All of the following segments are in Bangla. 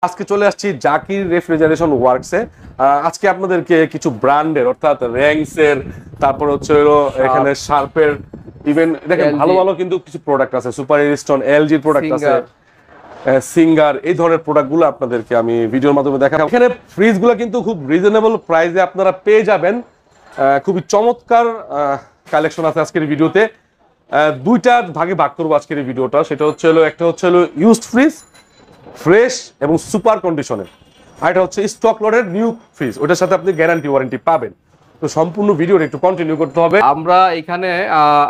আজকে চলে আসছি জাকির রেফ্রিজারেশন ওয়ার্কসে। আজকে আপনাদেরকে কিছু ব্র্যান্ডের অর্থাৎ র্যাঙ্কসের, তারপর হচ্ছে হলো এখানে শার্পের, ইভেন দেখেন ভালো ভালো কিন্তু কিছু প্রোডাক্ট আছে, সুপার এরিস্টন, এলজির প্রোডাক্ট আছে, সিঙ্গার, এই ধরনের প্রোডাক্টগুলো আপনাদেরকে আমি ভিডিওর মাধ্যমে দেখাবো। এখানে ফ্রিজগুলো কিন্তু খুব রিজনেবল প্রাইসে আপনারা পেয়ে যাবেন। খুবই চমৎকার কালেকশন আছে আজকের ভিডিওতে। দুইটা ভাগে ভাগ করবো আজকের এই ভিডিওটা। সেটা হচ্ছে হলো, একটা হচ্ছে হলো ইউজড ফ্রিজ, ফ্রেশ এবং সুপার কন্ডিশনের, আর এটা হচ্ছে স্টক লটের নিউ ফ্রিজ, ওটার সাথে আপনি গ্যারান্টি ওয়ারেন্টি পাবেন। তো সম্পূর্ণ ভিডিওটা একটু কন্টিনিউ করতে হবে। আমরা এখানে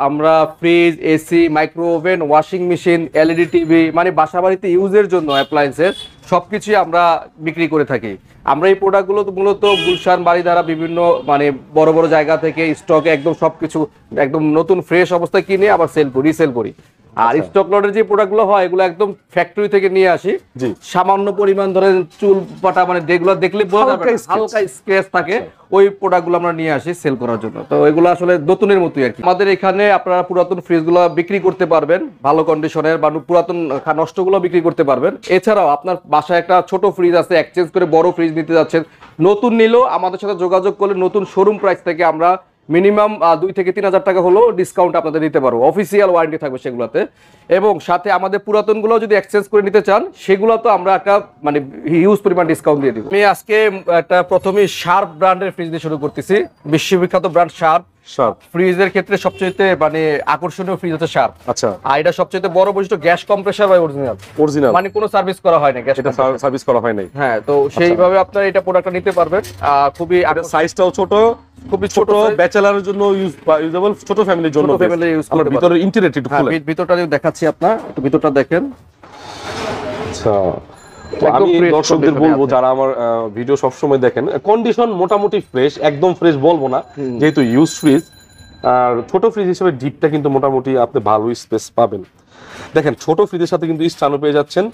আমরা fridge, AC, micro oven, washing machine, LED TV, মানে বাসা বাড়িতে ইউজের জন্য অ্যাপ্লায়েন্সের সবকিছুই আমরা বিক্রি করে থাকি। আমরা এই প্রোডাক্টগুলো মূলত গুলশান, বাড়িধারা, বিভিন্ন মানে বড় বড় জায়গা থেকে স্টকে একদম সবকিছু একদম নতুন ফ্রেশ অবস্থায় কিনে আবার রিসেল করি। আর স্টক লটের যে প্রোডাক্টগুলো হয় এগুলো একদম ফ্যাক্টরি থেকে নিয়ে আসি। সামান্য পরিমাণ ধরেন চুল পাটা, মানে যেগুলো দেখলে হালকা স্ক্র্যাচ থাকে, ওই প্রোডাক্টগুলো আমরা নিয়ে আসি সেল করার জন্য। তো এগুলো আসলে নতুনের মতোই আর কি। আমাদের এখানে আপনারা পুরাতন ফ্রিজগুলো বিক্রি করতে পারবেন, ভালো কন্ডিশনের, বা পুরাতন নষ্টগুলো বিক্রি করতে পারবেন। এছাড়াও আপনার বাসায় একটা ছোট ফ্রিজ আছে, এক্সচেঞ্জ করে বড় ফ্রিজ নিতে যাচ্ছেন, নতুন নিলেও আমাদের সাথে যোগাযোগ করলে নতুন শোরুম প্রাইস থেকে আমরা মিনিমাম 2 থেকে 3 হাজার টাকা হলো ডিসকাউন্ট আপনাদের দিতে পারবো। অফিসিয়াল ওয়ারেন্টি থাকবে সেগুলোতে। এবং সাথে আমাদের পুরাতনগুলো যদি এক্সচেঞ্জ করে নিতে চান সেগুলো তো আমরা একটা মানে হিউজ পরিমাণ ডিসকাউন্ট দিয়ে দিব। আমি আজকে একটা প্রথমে শার্প ব্র্যান্ডের ফ্রিজ দিয়ে শুরু করতেছি। বিশ্ববিখ্যাত ব্র্যান্ড শার্প। ফ্রিজের ক্ষেত্রে সবচেয়ে মানে আকর্ষণীয় ফ্রিজ হচ্ছে শার্প। আচ্ছা। আর এটা সবচেয়ে বড় বৈশিষ্ট্য, গ্যাস কম্প্রেসার বা অরিজিনাল, মানে কোনো সার্ভিস করা হয় না, গ্যাস সার্ভিস করা হয় নাই। হ্যাঁ, তো সেইভাবে আপনারা এটা প্রোডাক্টটা নিতে পারবেন। খুবই সাইজটাও ছোট, খুবই ছোট, ব্যাচেলারের জন্য ইউজেবল, ছোট ফ্যামিলির জন্য ইউজ করতে পারবেন। ভিতরে ইন্টেরিয়র একটু খুলে ভিতরটা দেখাচ্ছি, আপনারা একটু ভিতরটা দেখেন। আচ্ছা, তো আমি দর্শকদের বলবো যারা আমার ভিডিও সবসময় দেখেন, কন্ডিশন মোটামুটি ফ্রেশ, একদম ফ্রেশ বলবো না যেহেতু ইউজ ফ্রিজ। আর ছোট ফ্রিজ হিসেবে ডিপটা কিন্তু মোটামুটি আপনি ভালো স্পেস পাবেন। দেখেন ছোট ফ্রিজের সাথে কিন্তু স্টানও পেয়ে যাচ্ছেন।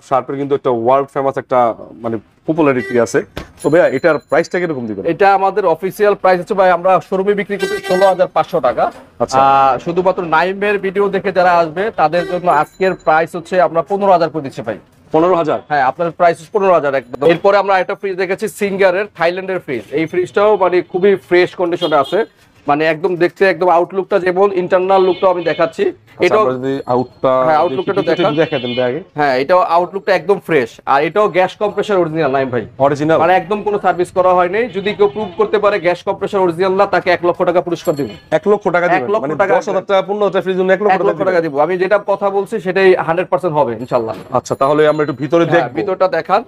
শার্পের কিন্তু একটা ওয়ার্ল্ড ফেমাস একটা মানে পপুলারিটি আছে। তো ভাইয়া এটার প্রাইসটা কিরকম দিবেন? এটা আমাদের অফিসিয়াল প্রাইস হচ্ছে ভাই, আমরা শোরুমে বিক্রি করতে 16,500 টাকা। আচ্ছা, শুধুমাত্র নাইমের ভিডিও দেখে যারা আসবে তাদের জন্য আজকের প্রাইস হচ্ছে আমরা 15,000 করে দিচ্ছি ভাই। 15,000? হ্যাঁ, আপনার প্রাইস 15,000 একদম। এরপরে আমরা একটা ফ্রিজ দেখেছি সিঙ্গারের, থাইল্যান্ডের ফ্রিজ। এই ফ্রিজটাও মানে খুবই ফ্রেশ কন্ডিশনে আছে, মানে একদম দেখতে একদম আউটলুকটা যেমন, ইন্টারনাল লুকটাও আমি দেখাচ্ছি। এটাও যদি আউটলুকটা দেখাতেন আগে। হ্যাঁ, এটাও আউটলুকটা একদম ফ্রেশ। আর এটাও গ্যাস কম্প্রেসার অরিজিনাল নাই ভাই, অরিজিনাল, মানে একদম কোনো সার্ভিস করা হয়নি। যদি কেউ প্রুভ করতে পারে গ্যাস কম্প্রেসার অরিজিনাল না, তাকে 1 লক্ষ টাকা পুরস্কার দিব। 1 লক্ষ টাকা দিবেন? মানে 10,000 টাকা 15,000 ফ্রিজের জন্য 1 লক্ষ টাকা দিব। আমি যেটা কথা বলছি সেটাই 100% হবে ইনশাআল্লাহ। আচ্ছা, তাহলে আমরা একটু ভিতরে দেখব। ভিতরটা দেখান।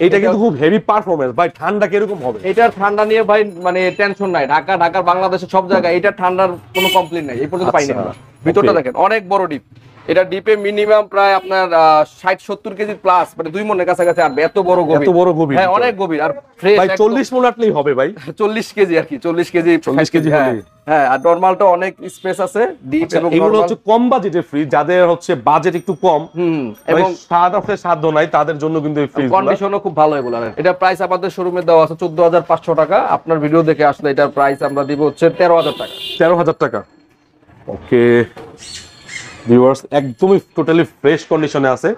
এটা কিন্তু খুব হেভি পারফরম্যান্স ভাই। ঠান্ডা কিরকম হবে? এটার ঠান্ডা নিয়ে ভাই মানে টেনশন নাই। ঢাকার বাংলাদেশের সব জায়গায় এটা ঠান্ডার কোনো কমপ্লেইন নাই, এই পর্যন্ত পাইনি আমরা। ভিতরটা দেখেন, অনেক বড় ডিপ। এটা ডিপে মিনিমাম প্রায় আপনার 60-70 কেজি প্লাস, মানে 2 মনের কাছাকাছি আসবে। এত বড় গভীর। হ্যাঁ, অনেক গভীর। আর ফ্রেশ ভাই 40 মন আটলেই হবে ভাই। 40 কেজি আর কি, 40 কেজি হলে। হ্যাঁ, আর নরমালটা অনেক স্পেস আছে, ডিপ। এবং এগুলো হচ্ছে কম বাজেটের ফ্রিজ, যাদের হচ্ছে বাজেট একটু কম এবং সাধ্য নাই, তাদের জন্য কিন্তু এই ফ্রিজ কন্ডিশনও খুব ভালো এগুলো। এটা প্রাইস আমাদের শোরুমে দেওয়া আছে 14,500 টাকা। আপনার ভিডিও দেখে আসলে এটার প্রাইস আমরা দিব হচ্ছে 13,000 টাকা। 13,000 টাকা। ওকে ভিউয়ার্স, একদমই টোটালি ফ্রেশ কন্ডিশনে আছে,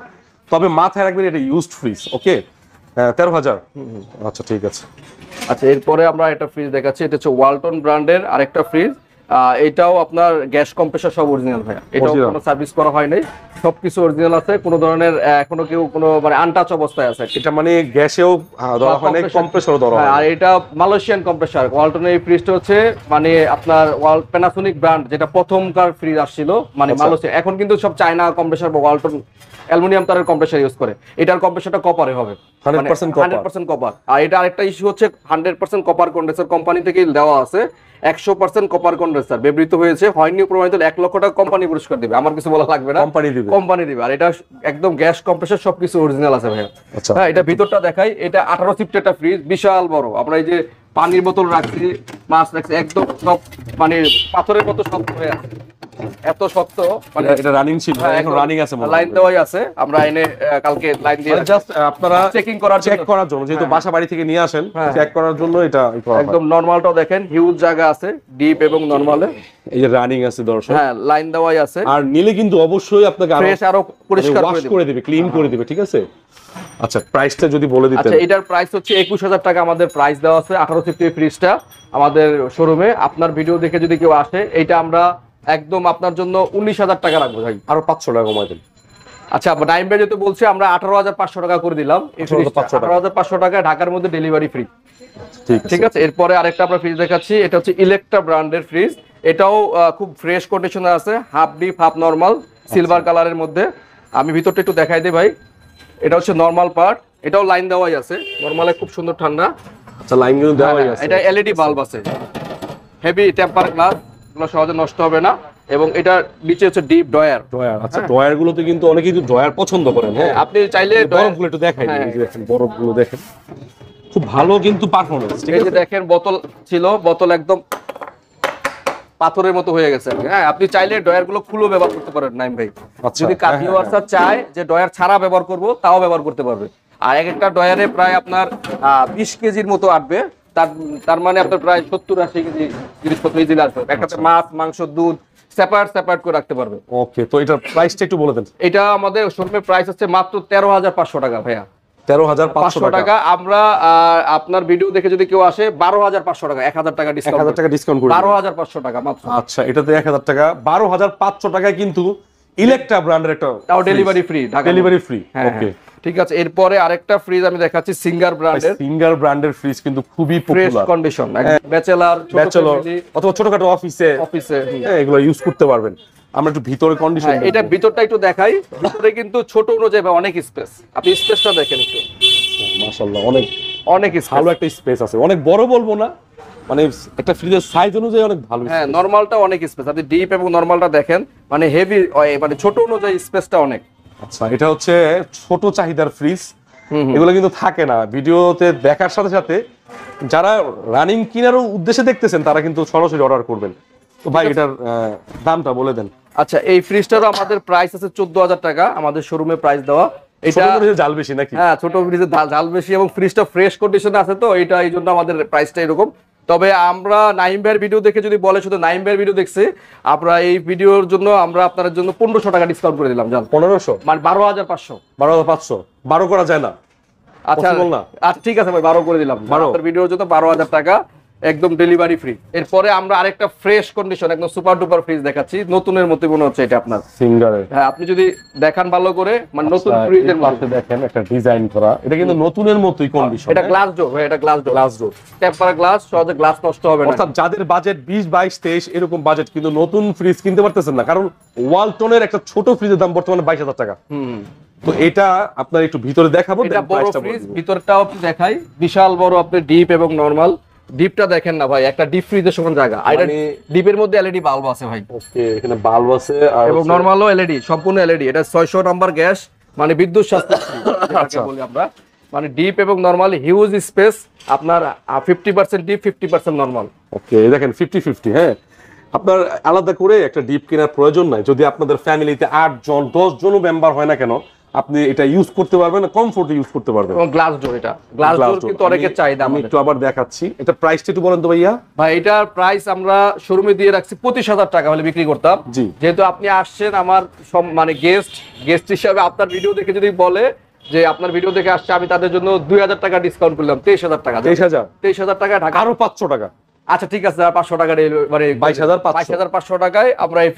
তবে মাথায় রাখবেন এটা ইউজড ফ্রিজ। ওকে, 13,000। আচ্ছা, ঠিক আছে। আচ্ছা, এরপরে আমরা একটা ফ্রিজ দেখাচ্ছি। এটা হচ্ছে ওয়ালটন ব্র্যান্ডের আরেকটা ফ্রিজ। এটাও আপনার গ্যাস কম্প্রেসার সব অরিজিনাল ভাই। এটাও কোনো সার্ভিস করা হয় নাই, সবকিছু অরিজিনাল আছে। কোনো ধরনের এখনো কেউ কোনো মানে আনটাচ অবস্থায় আছে। এটা মানে গ্যাসেও ধরা হয় না, কম্প্রেসরও ধরা হয়। আর এটা মালয়েশিয়ান কম্প্রেসার। ওয়ালটনের এই ফ্রিজটা হচ্ছে মানে আপনার প্যানাসোনিক ব্র্যান্ড, যেটা প্রথমকার ফ্রিজ আসছিল মানে মালয়েশিয়া। এখন কিন্তু সব চায়না কম্প্রেসার বা ওয়ালটন অ্যালুমিনিয়াম তারের কম্প্রেসার ইউজ করে। এটার কম্প্রেসারটা কপারে হবে, 100% কপার। আর এটা আরেকটা ইস্যু হচ্ছে 100% কপার কন্ডেন্সার কোম্পানি থেকে দেওয়া আছে। 100% কপার কন্ডেন্সার ব্যবহৃত হয়েছে, হয়নি প্রমাণিত 1 লক্ষ টাকা কোম্পানি পুরস্কার দিবে। আমার কিছু বলা লাগবে না, কোম্পানি দিবে। আর এটা একদম গ্যাস কম্প্রেসার সবকিছু অরিজিনাল আছে ভাইয়া। হ্যাঁ, এটা ভিতরটা দেখাই। এটা 18 সিফট একটা ফ্রিজ, বিশাল বড়। আমরা এই যে পানির বোতল রাখছি, মাছ রাখছি, একদম সব মানে পাথরের মতো সব হয়ে আছে। এত শক্ত, মানে এটা রানিং ছিল, এখন রানিং আছে মনে হয়। লাইন দেওয়াই আছে, আমরা এনে কালকে লাইন দিয়ে জাস্ট আপনারা চেক করার জন্য, যেহেতু বাসা বাড়ি থেকে নিয়ে আসেন, চেক করার জন্য এটা একদম নরমালটাও দেখেন, হিউজ জায়গা আছে ডিপ এবং নরমালে। এই যে রানিং আছে দর্শক, হ্যাঁ লাইন দেওয়াই আছে। আর নিলে কিন্তু অবশ্যই আপনাকে ফ্রেশ আরো পরিষ্কার করে দিবে, ক্লিন করে দিবে, ঠিক আছে? আচ্ছা প্রাইসটা যদি বলে দিতেন। আচ্ছা এটার প্রাইস হচ্ছে 21000 টাকা আমাদের প্রাইস দেওয়া আছে। 18 সিফটি ফ্রিজটা আমাদের শোরুমে, আপনার ভিডিও দেখে যদি কেউ আসে, এইটা আমরা একদম আপনার জন্য 19000 টাকা রাখবো ভাই, আরো 500 টাকা কমাই দেন। আচ্ছা নাইম ভাই যেহেতু বলছে, আমরা 18500 টাকা করে দিলাম। 18500 টাকা, ঢাকার মধ্যে ডেলিভারি ফ্রি। ঠিক আছে, এরপরে আরেকটা আমরা ফ্রিজ দেখাচ্ছি, এটা হচ্ছে ইলেকট্রা ব্র্যান্ডের ফ্রিজ। এটাও খুব ফ্রেশ কন্ডিশনে আছে, half deep half normal, silver কালারের মধ্যে। আমি ভিতরটা একটু দেখাই দিই ভাই। এটা হচ্ছে নরমাল পার্ট, এটাও লাইন দেওয়াই আছে, নরমালে খুব সুন্দর ঠান্ডা। আচ্ছা লাইন কিন্তু দেওয়াই আছে। এটা এলইডি বাল্ব আছে, হেভি টেম্পার গ্লাস, এগুলো সহজে নষ্ট হবে না। এবং এটা নিচে হচ্ছে ডিপ ডয়ার। আচ্ছা ডয়ার গুলোতে কিন্তু অনেকেই কিন্তু ডয়ার পছন্দ করেন। হ্যাঁ আপনি চাইলে বরফগুলো একটু দেখাই দিই, এই যে দেখেন বরফগুলো দেখেন, খুব ভালো কিন্তু পারফরম্যান্স। ঠিক আছে, দেখেন বোতল ছিল, বোতল একদম পাথরের মতো হয়ে গেছে। হ্যাঁ আপনি চাইলে ডয়ার গুলো খুলে ব্যবহার করতে পারেন নাইম ভাই। যদি কাঠি ওয়ার্সার চায় যে ডয়ার ছাড়া ব্যবহার করব, তাও ব্যবহার করতে পারবে। আর এক একটা ডয়ারে প্রায় আপনার 20 কেজির মতো আসবে, তার মানে আপনার প্রায় 70-80 কেজি জিনিসপত্র ইজিলি আসবে। একটাতে মাছ মাংস দুধ সেপারেট করে রাখতে পারবে। ওকে, তো এটার প্রাইসটা একটু বলে দেন। এটা আমাদের শোরুমের প্রাইস হচ্ছে মাত্র 13500 টাকা ভাইয়া। 13500 টাকা। আমরা আপনার ভিডিও দেখে যদি কেউ আসে, 12500 টাকা, 1000 টাকা ডিসকাউন্ট, 1000 টাকা ডিসকাউন্ট করে 12500 টাকা মাত্র। আচ্ছা এটাতে 1000 টাকা, 12500 টাকায় কিন্তু ইলেকট্রা ব্র্যান্ডের একটা, তাও delivery free, Dhaka delivery free. Okay ঠিক আছে। এরপরে আরেকটা ফ্রিজ আমি দেখাচ্ছি, সিঙ্গার ব্র্যান্ডের ফ্রিজ কিন্তু খুবই ফ্রেশ পপুলার কন্ডিশন, ব্যাচেলর অথবা ছোটখাটো অফিসে এগুলো ইউজ করতে পারবেন। আমরা একটু ভিতরে কন্ডিশন, এটা ভিতরটা একটু দেখাই। ভিতরে কিন্তু ছোট অনুযায়ী অনেক স্পেস, আপনি স্পেসটা দেখেন একটু, মাশাআল্লাহ অনেক ভালো একটা স্পেস আছে। অনেক বড় বলবো না, মানে একটা ফ্রিজের সাইজ অনুযায়ী অনেক ভালো। হ্যাঁ নরমালটা অনেক স্পেস, আপনি ডিপ এবং নরমালটা দেখেন, মানে হেভি, মানে ছোট অনুযায়ী স্পেসটা অনেক। আচ্ছা এটা হচ্ছে ছোট চাহিদার ফ্রিজ, এগুলো কিন্তু থাকে না ভিডিওতে দেখার সাথে সাথে। যারা রানিং কেনার উদ্দেশ্যে দেখতেছেন তারা কিন্তু সরাসরি অর্ডার করবেন। তো ভাই এটার দামটা বলে দেন। আচ্ছা এই ফ্রিজটারও আমাদের প্রাইস আছে 14000 টাকা, আমাদের শোরুমে প্রাইস দেওয়া। এটা জাল বেশি নাকি? হ্যাঁ ছোট ফ্রিজে জাল বেশি, এবং ফ্রিজটা ফ্রেশ কন্ডিশনে আছে, তো এটা এই জন্য আমাদের প্রাইসটা এরকম। তবে আমরা নাইম ভাইয়ের ভিডিও দেখে যদি বলে শুধু নাইম ভাইয়ের ভিডিও দেখছে, আমরা এই ভিডিওর জন্য আমরা আপনাদের জন্য 1500 টাকা ডিসকাউন্ট করে দিলাম। জান 1500 মানে 12500। 12500 12 করা যায় না? আচ্ছা ঠিক আছে ভাই, 12 করে দিলাম। আপনার ভিডিওর জন্য 12000 টাকা, একদম ডেলিভারি ফ্রি। এরপরে আমরা আরেকটা ফ্রেশ কন্ডিশন একদম সুপার ডুপার ফ্রিজ দেখাচ্ছি, নতুনের মতো মনে হচ্ছে এটা আপনার সিঙ্গারের। হ্যাঁ আপনি যদি দেখান ভালো করে, মানে নতুন ফ্রিজের মতো দেখেন, একটা ডিজাইন করা, এটা কিন্তু নতুনের মতোই কন্ডিশন। এটা গ্লাস ডোর ভাই, এটা গ্লাস ডোর টেম্পার গ্লাস, সহজে গ্লাস নষ্ট হবে না। অর্থাৎ যাদের বাজেট 20 22 23 এরকম বাজেট, কিন্তু নতুন ফ্রিজ কিনতে পারতেছেন না, কারণ ওয়ালটনের একটা ছোট ফ্রিজের দাম বর্তমানে 22000 টাকা। তো এটা আপনার একটু ভিতরে দেখাবো, এটা বড় ফ্রিজ, ভিতরটাও আপনি দেখাই, বিশাল বড়। আপনি ডিপ এবং নরমাল, ডিপটা দেখেন না ভাই, একটা ডিপ ফ্রিজের সমান জায়গা। আর এটা ডিপের মধ্যে এলইডি বাল্ব আছে ভাই। ওকে, এখানে বাল্ব আছে আর এবং নরমালও এলইডি, সম্পূর্ণ এলইডি। এটা 600 নাম্বার গ্যাস, মানে বিদ্যুৎ সাশ্রয়ী বলি আমরা। মানে ডিপ এবং নরমাল, হিউজ স্পেস আপনার, 50% ডিপ 50% নরমাল। ওকে দেখেন 50-50। হ্যাঁ আপনার আলাদা করে একটা ডিপ কেনার প্রয়োজন নাই। যদি আপনাদের ফ্যামিলিতে 8 জন 10 জনও মেম্বার হয় না কেন, আপনি এটা ইউজ করতে পারবেন, কমফোর্টে ইউজ করতে পারবেন। এবং গ্লাস ডোর, এটা গ্লাস ডোর কিন্তু অনেকের চাহিদা। আমি একটু আবার দেখাচ্ছি, এটা প্রাইসটা একটু বলেন তো ভাইয়া। ভাই এটার প্রাইস আমরা শোরুমে দিয়ে রাখছি 25000 টাকা হলে বিক্রি করতাম। যেহেতু আপনি আসছেন আমার মানে গেস্ট হিসাবে, আপনার ভিডিও দেখে যদি বলে যে আপনার ভিডিও দেখে আসছে, আমি তাদের জন্য 2000 টাকা ডিসকাউন্ট করলাম, 23000 টাকা। 23000 টাকা ঢাকা, আরো 500 টাকা। আচ্ছা ঠিক আছে, 500 টাকা মানে 22500 টাকায় আমরা এই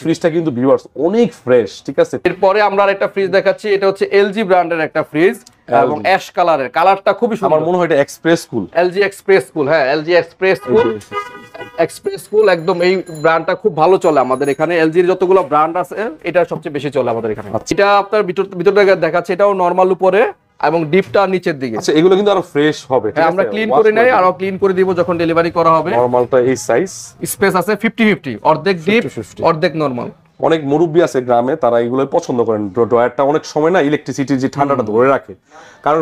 ফ্রিজটা কিন্তু ভিউয়ার্স অনেক ফ্রেশ। ঠিক আছে, এরপরে আমরা আরেকটা ফ্রিজ দেখাচ্ছি, এটা হচ্ছে এলজি ব্র্যান্ডের একটা ফ্রিজ, এবং অ্যাশ কালারের, কালারটা খুবই সুন্দর। আমার মনে হয় এটা এক্সপ্রেস কুল, এলজি এক্সপ্রেস কুল। হ্যাঁ এলজি এক্সপ্রেস কুল, একদম এই ব্র্যান্ডটা খুব ভালো চলে আমাদের এখানে। এলজির যতগুলো ব্র্যান্ড আছে, এটা সবচেয়ে বেশি চলে আমাদের এখানে। এটা আপনার ভিতরটা দেখাচ্ছে, এটাও নরমাল উপরে এবং ডিপটা নিচের দিকে। আচ্ছা এগুলো কিন্তু আরো ফ্রেশ হবে। হ্যাঁ আমরা ক্লিন করে নেই, আরো ক্লিন করে দিব যখন ডেলিভারি করা হবে। নরমালটা এই সাইজ, স্পেস আছে 50-50, অর্ধেক ডিপ অর্ধেক নরমাল। অনেক মুরব্বী আছে গ্রামে, তারা এগুলো পছন্দ করেন। ড্রয়ারটা অনেক সময় না ইলেকট্রিসিটির যে ঠান্ডাটা ধরে রাখে, কারণ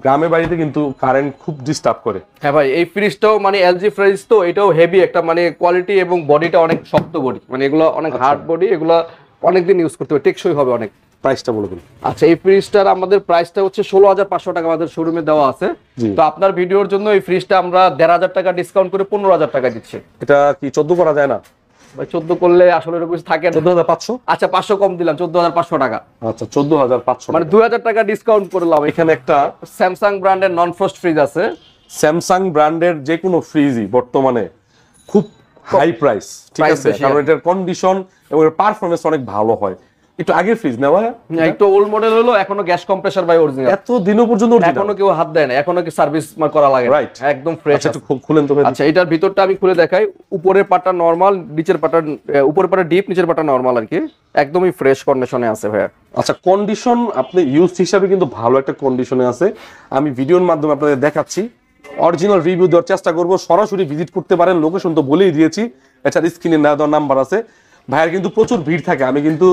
গ্রামে বাড়িতে কিন্তু কারেন্ট খুব ডিস্টার্ব করে। হ্যাঁ ভাই, এই ফ্রিজটাও মানে এলজি ফ্রিজ, তো এটাও হেভি একটা মানে কোয়ালিটি, এবং বডিটা অনেক শক্ত বডি, মানে এগুলো অনেক হার্ড বডি, এগুলো অনেকদিন ইউজ করতে হবে, টেকসই হবে অনেক। প্রাইসটা বলে দিন। আচ্ছা, এই ফ্রিজটার আমাদের প্রাইসটা হচ্ছে 16,500 টাকা আমাদের শোরুমে দেওয়া আছে। তো আপনার ভিডিওর জন্য এই ফ্রিজটা আমরা 1,500 টাকা ডিসকাউন্ট করে 15,000 টাকা দিচ্ছি। এটা কি 14 করা যায় না ভাই? 14 করলে আসলে এরকম কিছু থাকে না। 14,500। আচ্ছা, 500 কম দিলাম, 14,500 টাকা। আচ্ছা 14,500, মানে 2,000 টাকা ডিসকাউন্ট করলাম। এখানে একটা স্যামসাং ব্র্যান্ডের নন ফ্রস্ট ফ্রিজ আছে। স্যামসাং ব্র্যান্ডের যে কোনো ফ্রিজই বর্তমানে খুব হাই প্রাইস, ঠিক আছে, কারণ এটার কন্ডিশন এবং এর পারফরম্যান্স অনেক ভালো হয়। একটু আগের ফ্রিজ না ভাই? একটু ওল্ড মডেল হলো, এখনো গ্যাস কম্প্রেসার ভাই অরিজিনাল, এত দিনও পর্যন্ত এখনো কেউ হাত দেয় না, এখনো কি সার্ভিস করা লাগে, রাইট, একদম ফ্রেশ। আচ্ছা একটু খুলেন তো ভাই। আচ্ছা, এটার ভিতরটা আমি খুলে দেখাই। উপরের পাটা নরমাল, নিচের পাটা, উপরের পাটা ডিপ, নিচের পাটা নরমাল আর কি, একদমই ফ্রেশ কন্ডিশনে আছে ভাই। আচ্ছা, কন্ডিশন আপনি ইউজ হিসাবে কিন্তু ভালো একটা কন্ডিশনে আছে। আমি ভিডিওর মাধ্যমে আপনাদের দেখাচ্ছি, অরিজিনাল রিভিউ দেওয়ার চেষ্টা করব। সরাসরি ভিজিট করতে পারেন, লোকেশন তো বলেই দিয়েছি, এছাড়া স্ক্রিনে না দেওয়ার নাম্বার আছে। ভাইয়ের কিন্তু প্রচুর ভিড় থাকে, আমি কিন্তু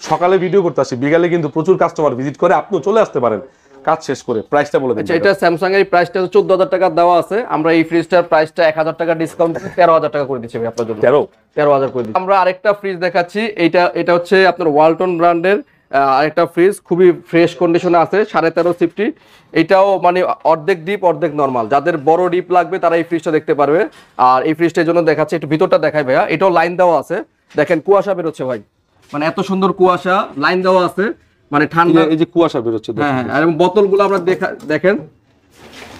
সকালে ভিডিও করতে আসি, বিকালে কিন্তু প্রচুর কাস্টমার ভিজিট করে, আপনিও চলে আসতে পারেন কাজ শেষ করে। প্রাইসটা বলে দিন। আচ্ছা, এটা স্যামসাং এর প্রাইসটা 14,000 টাকা দেওয়া আছে, আমরা এই ফ্রিজটার প্রাইসটা 1,000 টাকা ডিসকাউন্ট করে 13,000 টাকা করে দিচ্ছি ভাই আপনার জন্য। 13,000 করে দিচ্ছি। আমরা আরেকটা ফ্রিজ দেখাচ্ছি, এটা হচ্ছে আপনার ওয়ালটন ব্র্যান্ডের আরেকটা ফ্রিজ, খুবই ফ্রেশ কন্ডিশনে আছে, 13.5 সিফটি। এটাও মানে অর্ধেক ডিপ অর্ধেক নরমাল, যাদের বড় ডিপ লাগবে তারা এই ফ্রিজটা দেখতে পারবে। আর এই ফ্রিজটার জন্য দেখাচ্ছি, একটু ভিতরটা দেখাই ভাইয়া। এটাও লাইন দেওয়া আছে, দেখেন কুয়াশা বেরোচ্ছে ভাই, মানে এত সুন্দর কুয়াশা, লাইন দেওয়া আছে, মানে ঠান্ডা, এই যে কুয়াশা বেরোচ্ছে। হ্যাঁ হ্যাঁ, আর বোতলগুলো আমরা দেখেন,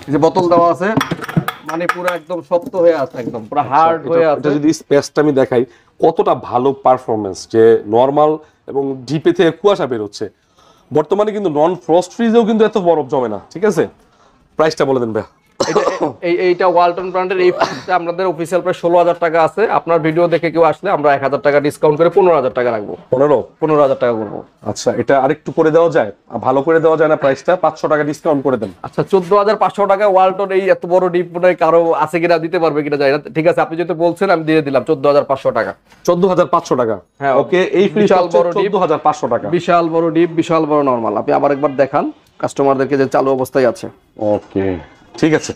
এই যে বোতল দেওয়া আছে, মানে পুরো একদম শক্ত হয়ে আছে, একদম পুরো হার্ড হয়ে আছে। এটা যদি স্পেসটা আমি দেখাই, কতটা ভালো পারফরম্যান্স, যে নরমাল এবং ডিপে থেকে কুয়াশা বেরোচ্ছে। বর্তমানে কিন্তু নন ফ্রস্ট ফ্রিজেও কিন্তু এত বরফ জমে না, ঠিক আছে। প্রাইসটা বলে দেন ভাই। এইটা ওয়ালটন ব্র্যান্ডের এই ফ্রিজটা আমাদের অফিসিয়াল প্রাইস 16,000 টাকা আছে। আপনার ভিডিও দেখে কেউ আসলে আমরা 1,000 টাকা ডিসকাউন্ট করে 15,000 টাকা রাখবো। 15,000 টাকা করবো। আচ্ছা, এটা আরেকটু করে দেওয়া যায়, ভালো করে দেওয়া যায় না প্রাইসটা? 500 টাকা ডিসকাউন্ট করে দেন। আচ্ছা, 14,500 টাকা ওয়ালটন এই এত বড় ডিপ মনে হয় কারো আছে কিনা, দিতে পারবে কিনা জানি না। ঠিক আছে, আপনি যেহেতু বলছেন আমি দিয়ে দিলাম 14,500 টাকা। 14,500 টাকা, হ্যাঁ ওকে। এই ফ্রিজটা 14,500 টাকা, বিশাল বড় ডিপ, বিশাল বড় নরমাল। আপনি আবার একবার দেখান কাস্টমারদেরকে যে চালু অবস্থায় আছে। ওকে, ঠিক আছে।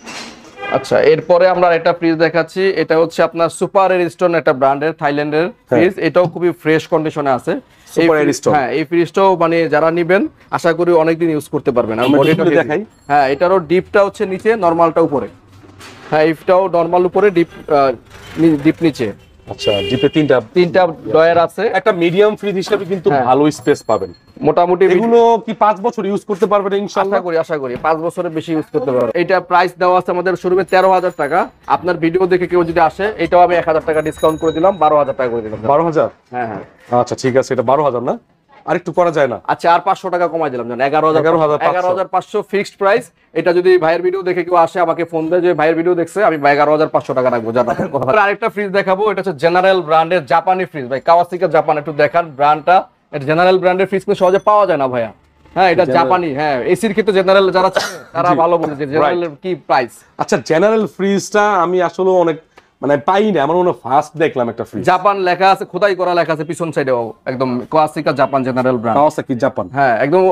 আচ্ছা, এরপরে আমরা একটা ফ্রিজ দেখাচ্ছি, এটা হচ্ছে আপনার সুপার এরিস্টন, একটা ব্র্যান্ডের থাইল্যান্ডের ফ্রিজ। এটাও খুবই ফ্রেশ কন্ডিশনে আছে। সুপার এরিস্টন, হ্যাঁ, এই ফ্রিজটাও মানে যারা নেবেন আশা করি অনেকদিন ইউজ করতে পারবেন। আর বডিটা দেখাই, হ্যাঁ, এটারও ডিপটা হচ্ছে নিচে, নরমালটা উপরে। হ্যাঁ, এইটাও নরমাল উপরে, ডিপ নিচে। আচ্ছা, ডিপে তিনটা ডয়ার আছে। একটা মিডিয়াম ফ্রিজ হিসেবে কিন্তু ভালো স্পেস পাবেন মোটামুটি। এগুলো কি 5 বছর ইউজ করতে পারবেন ইনশাআল্লাহ? আশা করি 5 বছরের বেশি ইউজ করতে পারবেন। এটা প্রাইস দেওয়া আছে আমাদের শোরুমে 13,000 টাকা। আপনার ভিডিও দেখে কেউ যদি আসে, এটাও আমি 1,000 টাকা ডিসকাউন্ট করে দিলাম, 12,000 টাকা করে দিলাম। 12,000? হ্যাঁ হ্যাঁ। আচ্ছা ঠিক আছে, এটা 12,000 না, আরেকটু করা যায় না? আচ্ছা, আর 500 টাকা কমাই দিলাম, জান 11,500 ফিক্সড প্রাইস। এটা যদি ভাইয়ের ভিডিও দেখে কেউ আসে, আমাকে ফোন দেয় যে ভাইয়ের ভিডিও দেখছে, আমি 11,500 টাকা রাখবো। আরেকটা ফ্রিজ দেখাবো, এটা হচ্ছে জেনারেল ব্র্যান্ডের জাপানি ফ্রিজ ভাই, কাওয়াসাকি জাপান। একটু দেখান ব্র্যান্ডটা, এটা জেনারেল ব্র্যান্ডের ফ্রিজ কিন্তু সহজে পাওয়া যায় না ভাইয়া। হ্যাঁ, এটা জাপানি। হ্যাঁ, এসির ক্ষেত্রে জেনারেল যারা তারা ভালো বলে যে জেনারেলের কি প্রাইস। আচ্ছা, জেনারেল ফ্রিজটা আমি আসলে অনেক মানে পাই না, আমার মনে ফার্স্ট দেখলাম একটা ফ্রিজ জাপান লেখা আছে, খোদাই করা লেখা আছে পিছন সাইডেও, একদম Kawasaki Japan general brand. Kawasaki Japan, হ্যাঁ, একদম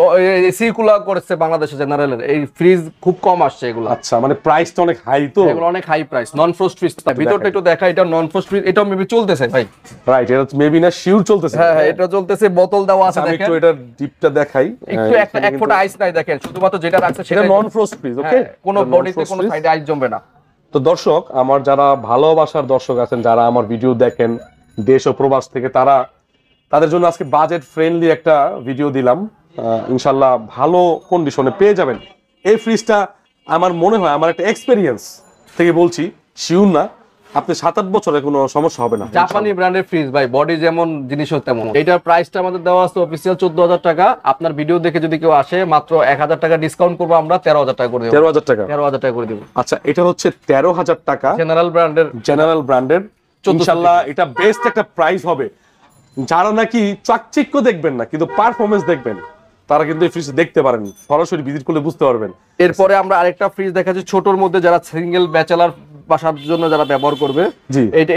সার্কুলার করেছে বাংলাদেশে জেনারেলের। এই ফ্রিজ খুব কম আসছে এগুলো। আচ্ছা, মানে প্রাইসটা অনেক হাই, তো এগুলো অনেক high price. Non frost fridge, ভিতরটা একটু দেখা, এটা নন ফ্রস্ট ফ্রিজ, এটাও মেবি চলতেছে ভাই। রাইট, এটা মেবি না, শিওর চলতেছে। হ্যাঁ হ্যাঁ, এটা চলতেছে, বোতল দেওয়া আছে, দেখেন। আমি একটু এটা ডিপটা দেখাই, একটু এক ফোঁটা আইস নাই, দেখেন, শুধুমাত্র যেটা রাখছে সেটা নন ফ্রস্ট ফ্রিজ। ওকে, কোনো বডিতে কোনো সাইডে আইস জমবে না। তো দর্শক, আমার যারা ভালোবাসার দর্শক আছেন, যারা আমার ভিডিও দেখেন দেশ ও প্রবাস থেকে, তাদের জন্য আজকে বাজেট ফ্রেন্ডলি একটা ভিডিও দিলাম। ইনশাল্লাহ ভালো কন্ডিশনে পেয়ে যাবেন এই ফ্রিজটা। আমার মনে হয়, আমার একটা এক্সপেরিয়েন্স থেকে বলছি, শিওর না, আপনি 7-8 বছরে কোনো সমস্যা হবে না। জাপানি ব্র্যান্ডের ফ্রিজ ভাই, বডি যেমন জিনিসও তেমন। এটার প্রাইসটা আমাদের দেওয়া আছে অফিসিয়াল 14,000 টাকা। আপনার ভিডিও দেখে যদি কেউ আসে, মাত্র 1,000 টাকা ডিসকাউন্ট করবো আমরা, 13,000 টাকা করে দেব। 13,000 টাকা করে দেব। আচ্ছা, এটা হচ্ছে 13,000 টাকা জেনারেল ব্র্যান্ডের। ইনশাআল্লাহ এটা বেস্ট একটা প্রাইস হবে। যারা নাকি চাকচিক্য দেখবেন না, কিন্তু পারফরম্যান্স দেখবেন, তারা কিন্তু এই ফ্রিজ দেখতে পারেন, সরাসরি ভিজিট করলে বুঝতে পারবেন। এরপরে আমরা আরেকটা ফ্রিজ দেখাচ্ছি ছোটর মধ্যে, যারা সিঙ্গেল ব্যাচেলার বাসার জন্য যারা ব্যবহার করবে।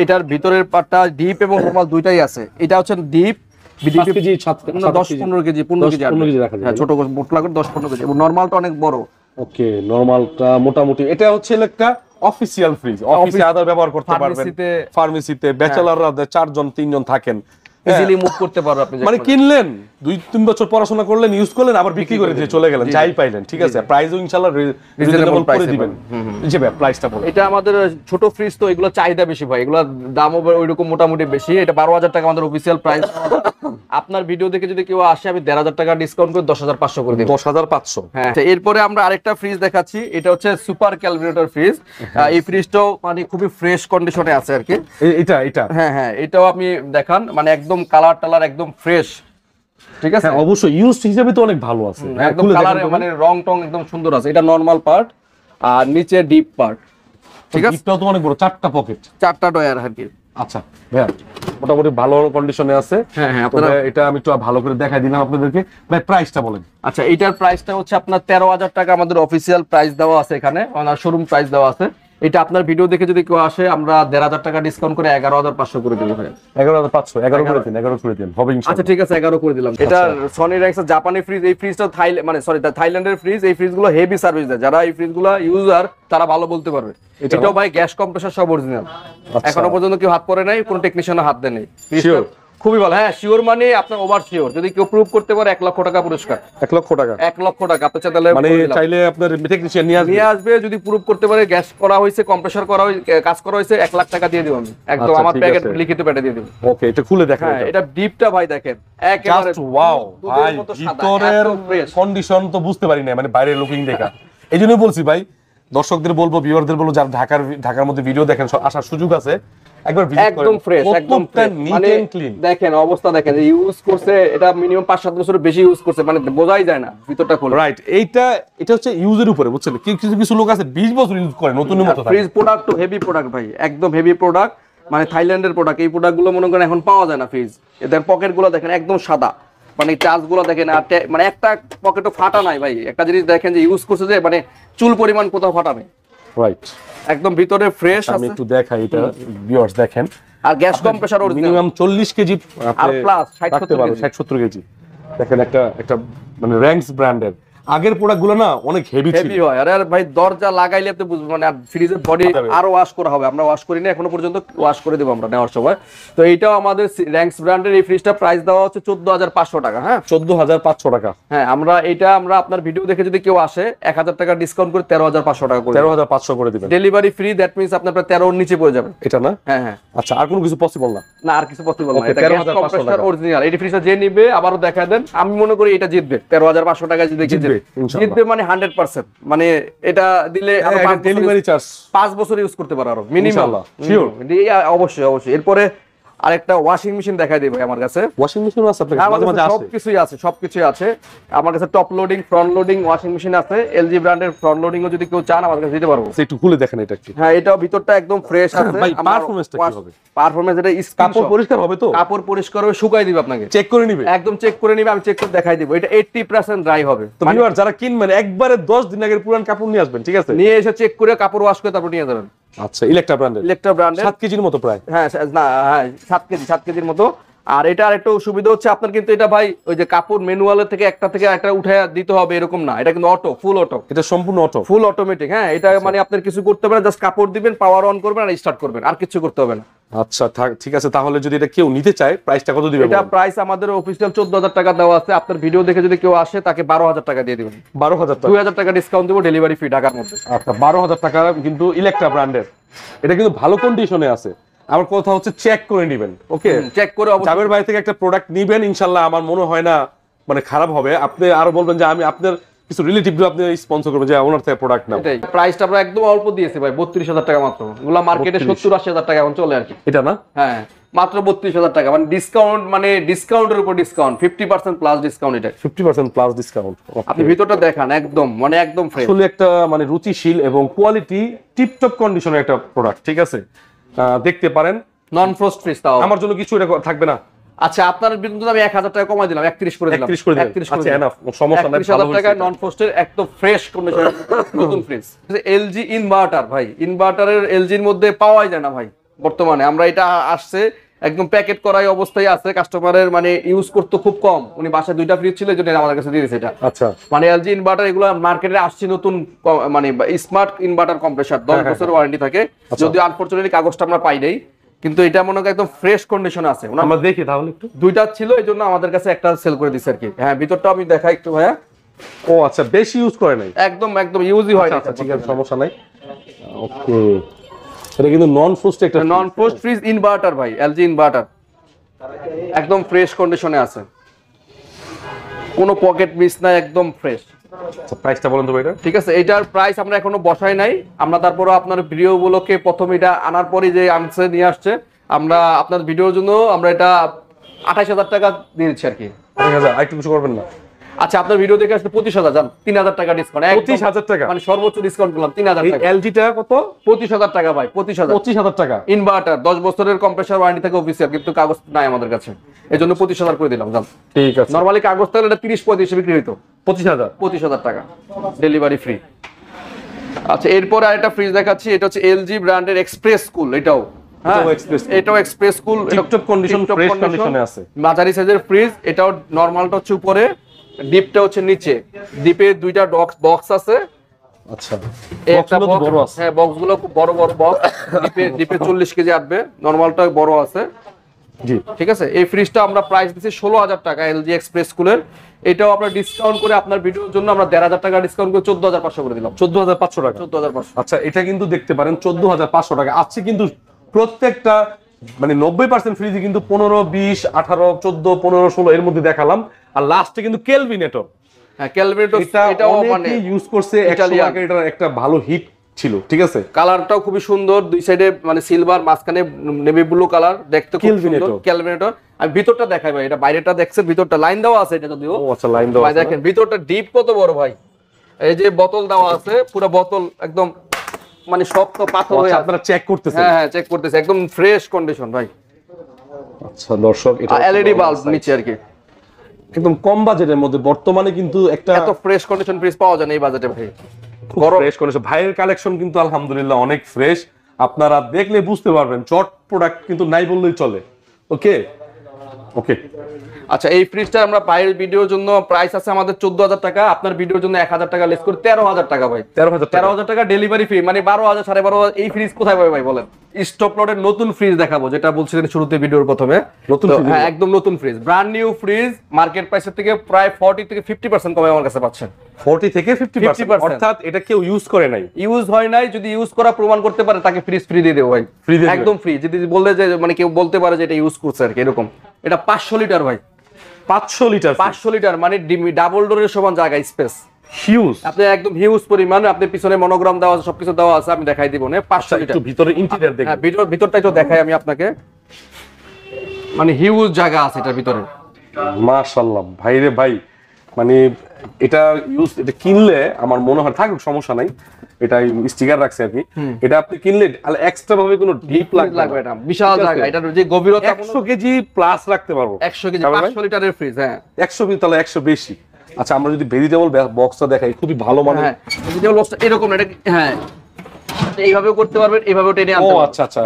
এটার ভিতরের পার্টটা ডিপ এবং নরমাল দুইটাই আছে। এটা হচ্ছে deep, 5 KG 10-15 KG 15 KG 15 KG রাখা যায়। হ্যাঁ, ছোট মোটলা করে 10-15 কেজি এবং নরমালটা অনেক বড়। ওকে, নরমালটা মোটামুটি এটা হচ্ছে একটা অফিসিয়াল ফ্রিজ, অফিসে আদার ব্যবহার করতে পারবেন, ফার্মেসিতে ব্যাচেলররা 4 জন 3 জন থাকেন, ইজিলি মুভ করতে পারো আপনি। মানে কিনলেন 2-3 বছর পড়াশোনা করলেন, ইউজ করলেন, আবার বিক্রি করে দিয়ে চলে গেলেন, যাই পাইলেন। ঠিক আছে, প্রাইসও ইনশাআল্লাহ রিজনেবল করে দিবেন। জি ভাই, প্রাইসটা বলুন। এটা আমাদের ছোট ফ্রিজ, তো এগুলো চাহিদা বেশি ভাই, এগুলো দামও ওইরকম মোটামুটি বেশি। এটা 12,000 টাকা আমাদের অফিসিয়াল প্রাইস। আপনার ভিডিও দেখে যদি কেউ আসে, আমি 1,500 টাকা ডিসকাউন্ট করে 10,500 করে দিই। 10,500। হ্যাঁ, এরপরে আমরা আরেকটা ফ্রিজ দেখাচ্ছি। এটা হচ্ছে সুপার ক্যালকুলেটর ফ্রিজ। এই ফ্রিজটাও মানে খুবই ফ্রেশ কন্ডিশনে আছে আর কি। এটা হ্যাঁ, এটাও আপনি দেখান, মানে একদম কালার টালার একদম ফ্রেশ। ঠিক আছে, অবশ্যই ইউজ হিসেবে তো অনেক ভালো আছে, একদম কালার মানে রং টং একদম সুন্দর আছে। এটা নরমাল পার্ট আর নিচে ডিপ পার্ট। ঠিক আছে, ডিপটাও তো অনেক বড়, 4টা পকেট, 4টা ডয়ার আর কি। আচ্ছা ভাইয়া, মোটামুটি ভালো কন্ডিশনে আছে। হ্যাঁ, আপনারা এটা আমি একটু ভালো করে দেখাই দিলাম আপনাদেরকে। ভাই প্রাইসটা বলেন। আচ্ছা, এটার প্রাইসটা হচ্ছে আপনার 13,000 টাকা আমাদের অফিসিয়াল প্রাইস দেওয়া আছে, এখানে ওনার শোরুম প্রাইস দেওয়া আছে। এটা আপনার ভিডিও দেখে যদি কেউ আসে, আমরা 1,500 টাকা ডিসকাউন্ট করে 11,500 করে দেব। 11,500, 11 করে দিন, 11 করে দিন, হবে ইনশাআল্লাহ। আচ্ছা ঠিক আছে, 11 করে দিলাম। এটা সনি র্যাঙ্কসের জাপানি ফ্রিজ। এই ফ্রিজটা থাইল্যান্ডের ফ্রিজ। এই ফ্রিজগুলো হেভি সার্ভিস দেয়, যারা এই ফ্রিজগুলো ইউজার তারা ভালো বলতে পারবে। এটাও ভাই গ্যাস কম্প্রেসর সব অরিজিনাল, এখনো পর্যন্ত কেউ হাত পরে নাই, কোনো টেকনিশিয়ান হাত দেয় নাই। খুবই ভালো। হ্যাঁ, শিওর মানে আপনার ওভার শিওর। যদি কেউ প্রুভ করতে পারে 1 লক্ষ টাকা পুরস্কার। 1 লক্ষ টাকা? 1 লক্ষ টাকা আপনি চাইলে মানে চাইলে আপনার টেকনিশিয়ান নিয়ে আসবে, যদি প্রুভ করতে পারে গ্যাস করা হয়েছে, কম্প্রেসর করা হয়েছে, কাজ করা হয়েছে, 1 লাখ টাকা দিয়ে দিব আমি একদম। আমার প্যাকেট লিখিত প্যাকেটে দিয়ে দিব। ওকে, এটা খুলে দেখেন। এটা ডিপটা ভাই দেখেন, একেবারে ওয়াও ভাই, ভিতরের কন্ডিশন তো বুঝতে পারি না, মানে বাইরের লুকিং দেখা। এইজন্যই বলছি ভাই, দর্শকদের বলবো, ভিউয়ারদের বলবো, যারা ঢাকার মধ্যে ভিডিও দেখেন, আসার সুযোগ আছে, একবার ভিজিট করেন। একদম ফ্রেশ, একদম নিট এন্ড ক্লিন। দেখেন অবস্থা, দেখেন ইউজ করছে, এটা মিনিমাম 5-7 বছর বেশি ইউজ করছে, মানে বোঝাই যায় না ভিতরটা খুলে। রাইট, এটা হচ্ছে ইউজের উপরে, বুঝছেন? কিছু লোক আছে 20 বছর ইউজ করে, নতুনের মতো থাকে। ফ্রিজ প্রোডাক্ট তো হেভি প্রোডাক্ট ভাই, একদম হেভি প্রোডাক্ট, মানে থাইল্যান্ডের প্রোডাক্ট। এই প্রোডাক্টগুলো মনে করেন এখন পাওয়া যায় না ফ্রিজ। এদের পকেটগুলো দেখেন একদম সাদা, মানে চার্জগুলো দেখেন, আর মানে একটা পকেটও ফাটা নাই ভাই। একটা জিনিস দেখেন যে ইউজ করছে, যে মানে চুল পরিমাণ কোথাও ফাটা নেই। রাইট, একদম ভিতরে ফ্রেশ আছে। আমি একটু দেখাই এটা, ভিউয়ার্স দেখেন। আর gas compressor original, minimum 40 KG আর প্লাস 60-70 কেজি। দেখেন একটা মানে র্যাঙ্কস ব্র্যান্ডের আগের প্রোডাক্টগুলো না অনেক হেভি হয়। আরে ভাই, দরজা লাগাইলে আপনি বুঝবেন, মানে ফ্রিজের বডি আরো ওয়াশ করা হবে। আমরা ওয়াশ করি না এখনো পর্যন্ত, ওয়াশ করে দেব আমরা নেওয়ার সময়। তো এইটাও আমাদের র্যাঙ্কস ব্র্যান্ডের এই ফ্রিজটা প্রাইস দেওয়া হচ্ছে 14,500 টাকা। হ্যাঁ, 14,500 টাকা। হ্যাঁ, আমরা আপনার ভিডিও দেখে যদি কেউ আসে, 1,000 টাকা ডিসকাউন্ট করে 13,500 টাকা করে 13,500 করে দিবেন। ডেলিভারি ফ্রি, দ্যাট মিন্স আপনার প্রায় 13 এর নিচে পড়ে যাবে। এটা না? হ্যাঁ। আচ্ছা, আর কোনো কিছু পসিবল না? না, আর কিছু পসিবল না। এটা গ্যাস কম্প্রেসর অরিজিনাল। এই ফ্রিজটা যে নিবে, আবারও দেখায় দেন, আমি মনে করি এটা জিতবে। 13,500 টাকা জিতবে মানে 100%। মানে এটা দিলে ডেলিভারি চার্জ 5 বছর ইউজ করতে পারো আরো মিনিমাম। শিওর, অবশ্যই। এরপরে আরেকটা ওয়াশিং মেশিন দেখাই দেব আমার কাছে। ওয়াশিং মেশিন আছে আপনার কাছে? মাঝে আছে, সবকিছুই আছে আমার কাছে। Top loading, front loading washing machine আছে। এলজি ব্র্যান্ডের ফ্রন্ট লোডিং ও যদি কেউ চান, আমার কাছে দিতে পারবো। একটু খুলে দেখেন এটা কি। হ্যাঁ, এটাও ভিতরটা একদম ফ্রেশ আছে। ভাই পারফরম্যান্সটা কি হবে? পারফরম্যান্স, এটা কাপড় পরিষ্কার হবে তো? কাপড় পরিষ্কার হবে, শুকাই দিবে আপনাকে, চেক করে নিবে, একদম চেক করে নিবে। আমি চেক করে দেখাই দিব। এটা 80% ড্রাই হবে। তো ভিউয়ার যারা কিনবেন, একবারে 10 দিন আগের পুরান কাপড় নিয়ে আসবেন, ঠিক আছে? নিয়ে এসে চেক করে কাপড় ওয়াশ করে তারপর নিয়ে যাবেন। আচ্ছা, ইলেকট্রা ব্র্যান্ডের 7 কেজির মতো প্রায়। হ্যাঁ, না, হ্যাঁ 7 কেজির মতো। আর এটা আরেকটা সুবিধা হচ্ছে আপনার, কিন্তু এটা ভাই ওই যে কাপড় ম্যানুয়ালের থেকে একটা উঠে দিতে হবে এরকম না। এটা কিন্তু অটো, ফুল অটো। এটা সম্পূর্ণ অটো, ফুল অটোমেটিক। হ্যাঁ, এটা মানে আপনার কিছু করতে হবে না, জাস্ট কাপড় দিবেন, পাওয়ার অন করবেন আর স্টার্ট করবেন, আর কিছু করতে হবে না। আচ্ছা ঠিক আছে, তাহলে যদি এটা কেউ নিতে চায়, প্রাইসটা কত দিবেন? এটা প্রাইস আমাদের অফিসিয়াল 14,000 টাকা দেওয়া আছে। আপনার ভিডিও দেখে যদি কেউ আসে, তাকে 12,000 টাকা দিয়ে দিবেন। 12,000 টাকা? 2,000 টাকা ডিসকাউন্ট দেবো, ডেলিভারি ফ্রি ঢাকার মধ্যে। আচ্ছা, 12,000 টাকা কিন্তু ইলেকট্রা ব্র্যান্ডের। এটা কিন্তু ভালো কন্ডিশনে আছে। আমার কথা হচ্ছে চেক করে নেবেন। ওকে, চেক করে জাবের ভাই থেকে একটা প্রোডাক্ট নিবেন, ইনশাআল্লাহ আমার মনে হয় না মানে খারাপ হবে। আপনি আরো বলবেন যে আমি আপনার কিছু রিলেটিভকে আপনি স্পন্সর করবেন, যে ওনার থেকে প্রোডাক্ট নাও। এটাই প্রাইসটা আমরা একদম অল্প দিয়েছি ভাই, 32,000 টাকা মাত্র। এগুলা মার্কেটে 70-80,000 টাকা এখন চলে আর কি। এটা না? হ্যাঁ, মাত্র 32,000 টাকা। মানে ডিসকাউন্ট, মানে ডিসকাউন্টের উপর ডিসকাউন্ট, 50% প্লাস ডিসকাউন্ট। এটা 50% প্লাস ডিসকাউন্ট। আপনি ভিতরটা দেখান, একদম মানে একদম ফ্রেশ। আসলে একটা মানে রুচিশীল এবং কোয়ালিটি টিপটপ কন্ডিশনের একটা প্রোডাক্ট, ঠিক আছে? দেখতে পারেন। নন ফ্রস্ট ফ্রিজ। তাও আমার জন্য কিছু এটা থাকবে না? আচ্ছা, আপনার বিন্দু আমি 1,000 টাকা কমাই দিলাম, 31 করে দিলাম। 31 করে দিলাম। আচ্ছা, এনাফ, সমস্যা নাই। 31,000 টাকা নন ফ্রস্টের একদম ফ্রেশ কন্ডিশনের নতুন ফ্রিজ। এলজি ইনভার্টার ভাই, ইনভার্টারের এলজির মধ্যে পাওয়াই যায় না ভাই বর্তমানে। আমরা এটা আসছে একদম প্যাকেট করাই অবস্থায় আছে, কাস্টমারের মানে ইউজ করতে খুব কম, উনি বাসায় 2টা ফ্রিজ ছিল এই জন্য আমাদের কাছে দিয়ে দিয়েছে এটা। আচ্ছা, মানে এলজি ইনভার্টার এগুলো মার্কেটে আসছে নতুন, মানে স্মার্ট ইনভার্টার কম্প্রেসার 10 বছরের ওয়ারেন্টি থাকে, যদিও আনফরচুনেটলি কাগজটা আমরা পাই নাই, কিন্তু এটা মনে হয় একদম ফ্রেশ কন্ডিশনে আছে। আমরা দেখি তাহলে একটু। 2টা ছিল এই জন্য আমাদের কাছে একটা সেল করে দিচ্ছে আর কি। হ্যাঁ, ভিতরটা আমি দেখাই একটু ভাইয়া। ও আচ্ছা, বেশি ইউজ করে নাই, একদম একদম ইউজই হয় না। আচ্ছা ঠিক আছে, সমস্যা নাই। ওকে, এটা কিন্তু নন ফ্রস্ট, একটা নন ফ্রস্ট ফ্রিজ ইনভার্টার ভাই, এলজি ইনভার্টার, একদম ফ্রেশ কন্ডিশনে আছে, কোনো পকেট মিস নাই, একদম ফ্রেশ। আচ্ছা, প্রাইসটা বলেন তো ভাই এটা। ঠিক আছে, এটার প্রাইস আমরা এখনো বসাই নাই, আমরা তারপরে আপনার ভিডিওগুলোকে প্রথম এটা আনার পরে যে আনসে নিয়ে আসছে, আমরা আপনার ভিডিওর জন্য আমরা এটা 28,000 টাকা দিয়েছি আর কি। 3000 আরেকটু কিছু করবেন না? আচ্ছা, আপনার ভিডিও দেখে আসলে 25,000 যান, 3,000 টাকা ডিসকাউন্ট, 25,000 টাকা, মানে সর্বোচ্চ ডিসকাউন্ট করলাম 3,000 টাকা। এলজিটা কত? 25,000 টাকা ভাই, 25,000 টাকা। ইনভার্টার 10 বছরের কম্প্রেসার ওয়ারেন্টি থাকে অফিসিয়াল, কিন্তু কাগজ নাই আমাদের কাছে, এজন্য 25,000 করে দিলাম যান। ঠিক আছে, নরমালি কাগজ থাকলে এটা 30-35 বিক্রি হইতো, 25,000 টাকা ডেলিভারি ফ্রি। আচ্ছা, এরপর আরেকটা ফ্রিজ দেখাচ্ছি, এটা হচ্ছে এলজি ব্র্যান্ডের এক্সপ্রেস কুল, এটাও এটাও এক্সপ্রেস কুল, টিপটপ কন্ডিশন, ফ্রেশ কন্ডিশনে আছে, মাঝারি সাইজের ফ্রিজ। এটাও নরমালটা হচ্ছে উপরে, ডিপটা হচ্ছে নিচে, ডিপে 2টা বক্স আছে। আচ্ছা, একটা বক্স বড় আছে, হ্যাঁ বক্সগুলো খুব বড় বড় বক্স, ডিপে 40 কেজি আটবে, নরমালটা বড় আছে। জি ঠিক আছে, এই ফ্রিজটা আমরা প্রাইস দিচ্ছি 16,000 টাকা এলজি এক্সপ্রেস কুলের। এটাও আমরা ডিসকাউন্ট করে আপনার ভিডিওর জন্য আমরা 1,500 টাকা ডিসকাউন্ট করে 14,500 করে দিলাম। 14,500 টাকা, 14,500। আচ্ছা, এটা কিন্তু দেখতে পারেন 14,500 টাকা আছে, কিন্তু প্রত্যেকটা মানে 90% ফ্রিজে কিন্তু 15, 20, 18, 14, 15, 16 এর মধ্যে দেখালাম, আর লাস্টে কিন্তু কেলভিনেটর। হ্যাঁ, কেলভিনেটর এটাও মানে ইউজ করছে, এটা একটা ভালো হিট ছিল। ঠিক আছে, কালারটাও খুবই সুন্দর, দুই সাইডে মানে সিলভার, মাঝখানে নেভি ব্লু কালার, দেখতে খুব সুন্দর কেলভিনেটর। আমি ভিতরটা দেখাই ভাই, এটা বাইরেটা দেখছেন, ভিতরটা লাইন দেওয়া আছে, এটা যদিও। ও আচ্ছা, লাইন দেওয়া আছে, দেখেন ভিতরটা ডিপ কত বড় ভাই, এই যে বোতল দেওয়া আছে, পুরো বোতল একদম মানে শক্ত পাথর হয়ে আছে। আপনারা চেক করতেছেন? হ্যাঁ হ্যাঁ, চেক করতেছে, একদম ফ্রেশ কন্ডিশন ভাই। আচ্ছা দর্শক, এটা এলইডি বাল্ব নিচে আর কি, একদম কম বাজেটের মধ্যে বর্তমানে কিন্তু একটা এত ফ্রেশ কন্ডিশন ফ্রিজ পাওয়া যায় না এই বাজেটে ভাই। ফ্রেশ কন্ডিশন, ভাইয়ের কালেকশন কিন্তু আলহামদুলিল্লাহ অনেক ফ্রেশ, আপনারা দেখলে বুঝতে পারবেন, চট প্রোডাক্ট কিন্তু নাই বললেই চলে। ওকে ওকে, আচ্ছা, এই ফ্রিজটা আমরা বাইরের ভিডিওর জন্য প্রাইস আছে আমাদের 14,000 টাকা, আপনার ভিডিওর জন্য 1,000 টাকা লেস করে 13,000 টাকা ভাই। 13,000 টাকা ডেলিভারি ফ্রি, মানে 12,000 12,500। এই ফ্রিজ কোথায় পাবে ভাই বলেন? স্টক লটের নতুন ফ্রিজ দেখাবো, যেটা বলছিলেন শুরুতে ভিডিওর প্রথমে, নতুন ফ্রিজ, হ্যাঁ একদম নতুন fridge, brand new fridge, market প্রাইসের থেকে প্রায় 40 থেকে 50% কমে আমার কাছে পাচ্ছেন। 40 থেকে 50%, অর্থাৎ এটা কেউ ইউজ করে নাই, ইউজ হয় নাই, যদি ইউজ করা প্রমাণ করতে পারে তাকে ফ্রিজ ফ্রি দিয়ে দেবো ভাই, একদম ফ্রি। যদি বললে যে মানে কেউ বলতে পারে যে এটা ইউজ করছে আর কি, এরকম। এটা 500 লিটার ভাই, 500 লিটার, 500 লিটার মানে ডাবল ডোরের সমান জায়গা, স্পেস হিউজ, আপনি একদম হিউজ পরিমাণ, আপনি পিছনে মনোগ্রাম দেওয়া আছে, সবকিছু দেওয়া আছে, আমি দেখাই দিব না। 500 লিটার, একটু ভিতরে ইন্টেরিয়র দেখুন। হ্যাঁ, ভিতরটা একটু দেখাই আমি আপনাকে, মানে হিউজ জায়গা আছে এটার ভিতরে। মাশাআল্লাহ ভাই রে ভাই, মানে এটা কিনলে আমার মনে হয়, থাকুক সমস্যা নাই, এটা স্টিকার রাখছে আর কি, এটা আপনি কিনলে এক্সট্রা ভাবে কোনো ডিপ লাগবে না, বিশাল জায়গা, এটার যে গভীরতা 100 কেজি প্লাস রাখতে পারবো, 100 কেজি 500 লিটারের ফ্রিজ, হ্যাঁ 100 কেজি, তাহলে 100 বেশি। আচ্ছা, আমরা যদি ভেজিটেবল বক্সটা দেখাই, খুবই ভালো মানে, হ্যাঁ ভেজিটেবল বক্সটা এরকম, এটা হ্যাঁ এইভাবেও করতে পারবেন, এইভাবেও টেনে আনতে পারবেন। ও আচ্ছা আচ্ছা,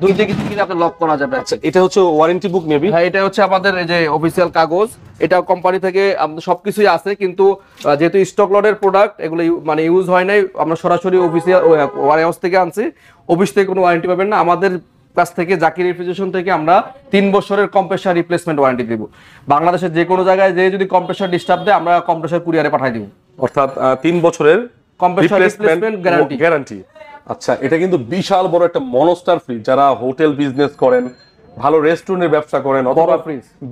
দুই দিকে থেকে আপনি লক করা যাবে। আচ্ছা, এটা হচ্ছে ওয়ারেন্টি বুক মেবি? হ্যাঁ, এটা হচ্ছে আমাদের এই যে অফিসিয়াল কাগজ, এটা কোম্পানি থেকে আমাদের সবকিছুই আছে, কিন্তু যেহেতু স্টক লটের প্রোডাক্ট, এগুলো মানে ইউজ হয় নাই, আমরা সরাসরি অফিসিয়াল ওয়ারহাউস থেকে আনছি, অফিস থেকে কোনো ওয়ারেন্টি পাবেন না। আমাদের কাছ থেকে জাকির রেফ্রিজারেশন থেকে আমরা 3 বছরের কম্প্রেসার রিপ্লেসমেন্ট ওয়ারেন্টি দিব। বাংলাদেশের যে কোনো জায়গায় যে যদি কম্প্রেসার ডিস্টার্ব দেয়, আমরা কম্প্রেসার কুরিয়ারে পাঠিয়ে দিব, অর্থাৎ 3 বছরের কম্প্রেসার রিপ্লেসমেন্ট গ্যারান্টি। আচ্ছা, এটা কিন্তু বিশাল বড় একটা মনস্টার ফ্রিজ, যারা হোটেল বিজনেস করেন, ভালো রেস্টুরেন্টের ব্যবসা করেন, অথবা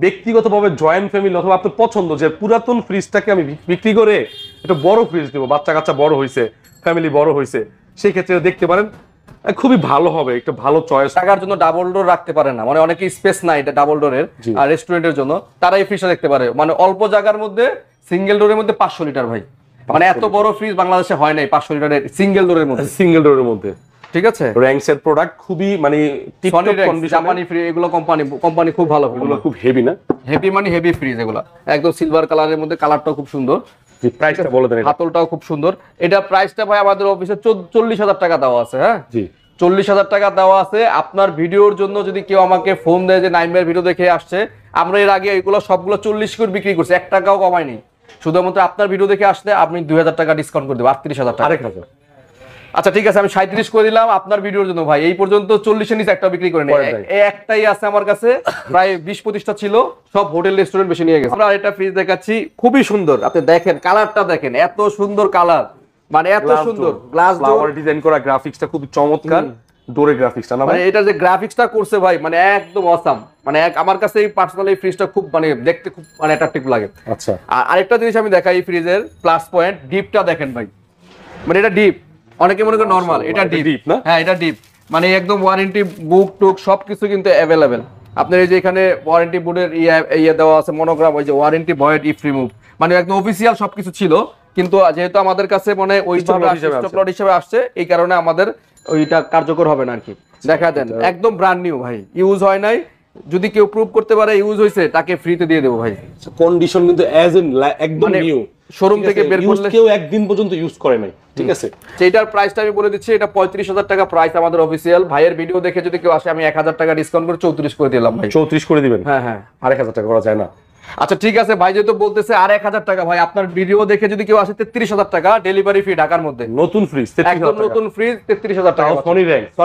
ব্যক্তিগতভাবে জয়েন্ট ফ্যামিলি, অথবা আপনার পছন্দ যে পুরাতন ফ্রিজটাকে আমি বিক্রি করে একটা বড় ফ্রিজ দেবো, বাচ্চা কাচ্চা বড় হয়েছে, ফ্যামিলি বড় হয়েছে, সেই ক্ষেত্রে দেখতে পারেন, খুবই ভালো হবে, একটা ভালো চয়েস। টাকার জন্য ডাবল ডোর রাখতে পারে না, মানে অনেকে স্পেস নাই এটা ডাবল ডোরের, আর রেস্টুরেন্টের জন্য তারা এই ফ্রিজটা দেখতে পারে, মানে অল্প জায়গার মধ্যে সিঙ্গেল ডোরের মধ্যে 500 লিটার ভাই, মানে এত বড় ফ্রিজ বাংলাদেশে হয় নাই 500 লিটারের সিঙ্গেল ডোরের মধ্যে। ঠিক আছে, র‍্যাংসের প্রোডাক্ট খুবই মানে টিপটপ কন্ডিশন, জাপানি ফ্রিজ, এগুলো কোম্পানি খুব ভালো, এগুলো খুব হেভি না, হেভি মানে হেভি ফ্রিজ, এগুলো একদম সিলভার কালারের মধ্যে, কালারটাও খুব সুন্দর, প্রাইসটা বলে দেন, হাতলটাও খুব সুন্দর। এটা প্রাইসটা ভাই আমাদের অফিসে 40,000 টাকা দেওয়া আছে। হ্যাঁ জি, 40,000 টাকা দেওয়া আছে আপনার ভিডিওর জন্য। যদি কেউ আমাকে ফোন দেয় যে নাইম ভাইয়ের ভিডিও দেখে আসছে, আমরা এর আগে এগুলো সবগুলো 40 করে বিক্রি করছি, 1 টাকাও কমাইনি। শুধুমাত্র আপনার ভিডিও দেখে আসলে আপনি 2,000 টাকা ডিসকাউন্ট করে দেবো, 38,000 টাকা। আচ্ছা ঠিক আছে, আমি 37 করে দিলাম আপনার ভিডিওর জন্য ভাই। এই পর্যন্ত 40 এর নিচে একটা বিক্রি করে নেই, একটাই আছে আমার কাছে, প্রায় 20-25টা ছিল, সব হোটেল রেস্টুরেন্ট বেশি নিয়ে গেছে। আমরা এটা ফ্রিজ দেখাচ্ছি, খুবই সুন্দর। আপনি দেখেন কালারটা, দেখেন এত সুন্দর কালার, মানে এত সুন্দর গ্লাস ডোর ডিজাইন করা, গ্রাফিক্সটা খুব চমৎকার। ডোরের গ্রাফিক্সটা না মানে এটা যে গ্রাফিক্সটা করছে ভাই, মানে একদম অসাম। মানে আমার কাছে এই পার্সোনালি এই ফ্রিজটা খুব মানে দেখতে খুব মানে অ্যাট্রাকটিভ লাগে। আচ্ছা, আর আরেকটা জিনিস আমি দেখাই এই ফ্রিজের প্লাস পয়েন্ট, ডিপটা দেখেন ভাই, মানে এটা ডিপ। অনেকে মনে করে নরমাল, এটা ডিপ না? হ্যাঁ এটা ডিপ, মানে একদম ওয়ারেন্টি বুক টুক সবকিছু কিন্তু অ্যাভেলেবেল। আপনার এই যে এখানে ওয়ারেন্টি বোর্ডের ইয়ে দেওয়া আছে, মনোগ্রাম, ওই যে ওয়ারেন্টি ভয়েড ইফ রিমুভ, মানে একদম অফিসিয়াল সবকিছু ছিল। কিন্তু যেহেতু আমাদের কাছে মানে ওই স্টক হিসেবে আসছে, এই কারণে আমাদের ওইটা কার্যকর হবে না আর কি। দেখা দেন একদম ব্র্যান্ড নিউ ভাই, ইউজ হয় নাই। যদি কেউ প্রুভ করতে পারে ইউজ হইছে, তাকে ফ্রিতে দিয়ে দেবো ভাই। কন্ডিশন কিন্তু অ্যাজ ইন একদম নিউ, শোরুম থেকে বের করলে কেউ একদিন পর্যন্ত ইউজ করে নাই, ঠিক আছে? সেইটার প্রাইসটা আমি বলে দিচ্ছি, এটা 35,000 টাকা প্রাইস আমাদের অফিসিয়াল। ভাইয়ের ভিডিও দেখে যদি কেউ আসে, আমি 1,000 টাকা ডিসকাউন্ট করে 34 করে দিলাম ভাই। 34 করে দিবেন? হ্যাঁ হ্যাঁ, আর 1,000 টাকা করা যায় না? আচ্ছা ঠিক আছে ভাই, যেহেতু বলতেছে আর 1,000 টাকা, ভাই আপনার ভিডিও দেখে যদি কেউ আসে 33,000 টাকা ডেলিভারি ফ্রি ঢাকার মধ্যে। নতুন ফ্রিজ, একদম নতুন ফ্রিজ 33,000 টাকা। সনি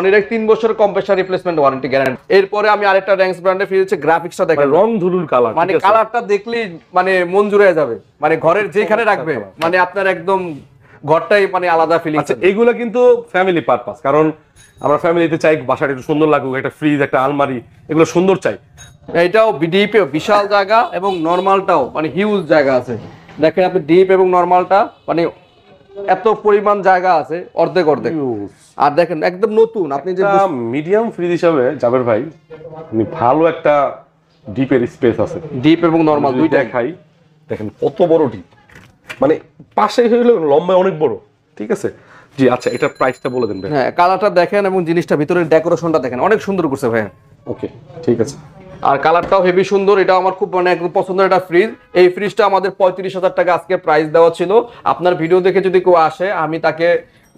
র‍্যাঙ্ক 3 বছর কম্প্রেসার রিপ্লেসমেন্ট ওয়ারেন্টি গ্যারান্টি। এরপরে আমি আরেকটা র‍্যাঙ্কস ব্র্যান্ডের ফ্রিজ হচ্ছে, গ্রাফিক্সটা দেখেন, রং ধুলুর কালার, মানে কালারটা দেখলেই মানে মন জুড়ে যাবে, মানে ঘরের যেখানে রাখবে মানে আপনার একদম ঘরটাই মানে আলাদা ফিলিং। আচ্ছা এগুলো কিন্তু ফ্যামিলি পারপাস, কারণ আমরা ফ্যামিলিতে চাই বাসাটা একটু সুন্দর লাগুক, একটা ফ্রিজ, একটা আলমারি, এগুলো সুন্দর চাই। এটাও ডিপ, বিশাল জায়গা, এবং নরমালটাও মানে হিউজ জায়গা আছে। দেখেন আপনি ডিপ এবং নরমালটা মানে এত পরিমাণ জায়গা আছে, অর্ধেক অর্ধেক। আর দেখেন একদম নতুন। আপনি যে মিডিয়াম ফ্রিজ হিসাবে জাবের ভাই, ভালো একটা ডিপের স্পেস আছে, ডিপ এবং নরমাল দুইটা দেখাই। দেখেন কত বড় ডিপ, মানে পাশে হইলো লম্বা অনেক বড়, ঠিক আছে? জি আচ্ছা, এটা প্রাইসটা বলে দেন ভাই। হ্যাঁ কালারটা দেখেন এবং জিনিসটা ভিতরের ডেকোরেশনটা দেখেন, অনেক সুন্দর করছে ভাই। ওকে ঠিক আছে। আর কালারটাও হেভি সুন্দর, এটা আমার খুব মানে একদম পছন্দের একটা ফ্রিজ। এই ফ্রিজটা আমাদের 35,000 টাকা আজকে প্রাইস দেওয়া ছিল। আপনার ভিডিও দেখে যদি কেউ আসে, আমি তাকে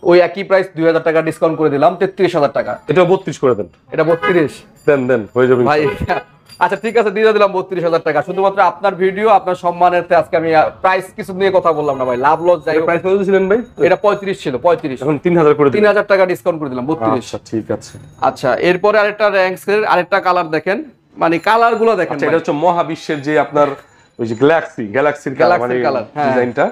ওই একই প্রাইস 2,000 টাকা ডিসকাউন্ট করে দিলাম, 33,000 টাকা। এটা 32 করে দেন। এটা 32 দেন হয়ে যাবে ভাই। আচ্ছা ঠিক আছে, দিয়ে দিলাম 32,000 টাকা। শুধুমাত্র আপনার ভিডিও, আপনার সম্মানার্থে আজকে আমি প্রাইস কিছু নিয়ে কথা বললাম না ভাই, লাভ লস যাই। প্রাইস কত দিয়েছিলেন ভাই? এটা 35 ছিল, 35 এখন 3,000 করে দিন। 3,000 টাকা ডিসকাউন্ট করে দিলাম, 32। আচ্ছা ঠিক আছে। আচ্ছা এরপরে আরেকটা র‍্যাঙ্কসের আরেকটা কালার দেখেন, মানে কালার গুলো দেখেন। এটা হচ্ছে মহাবিশ্বের যে আপনার ওই যে গ্যালাক্সির কালার, মানে ডিজাইনটা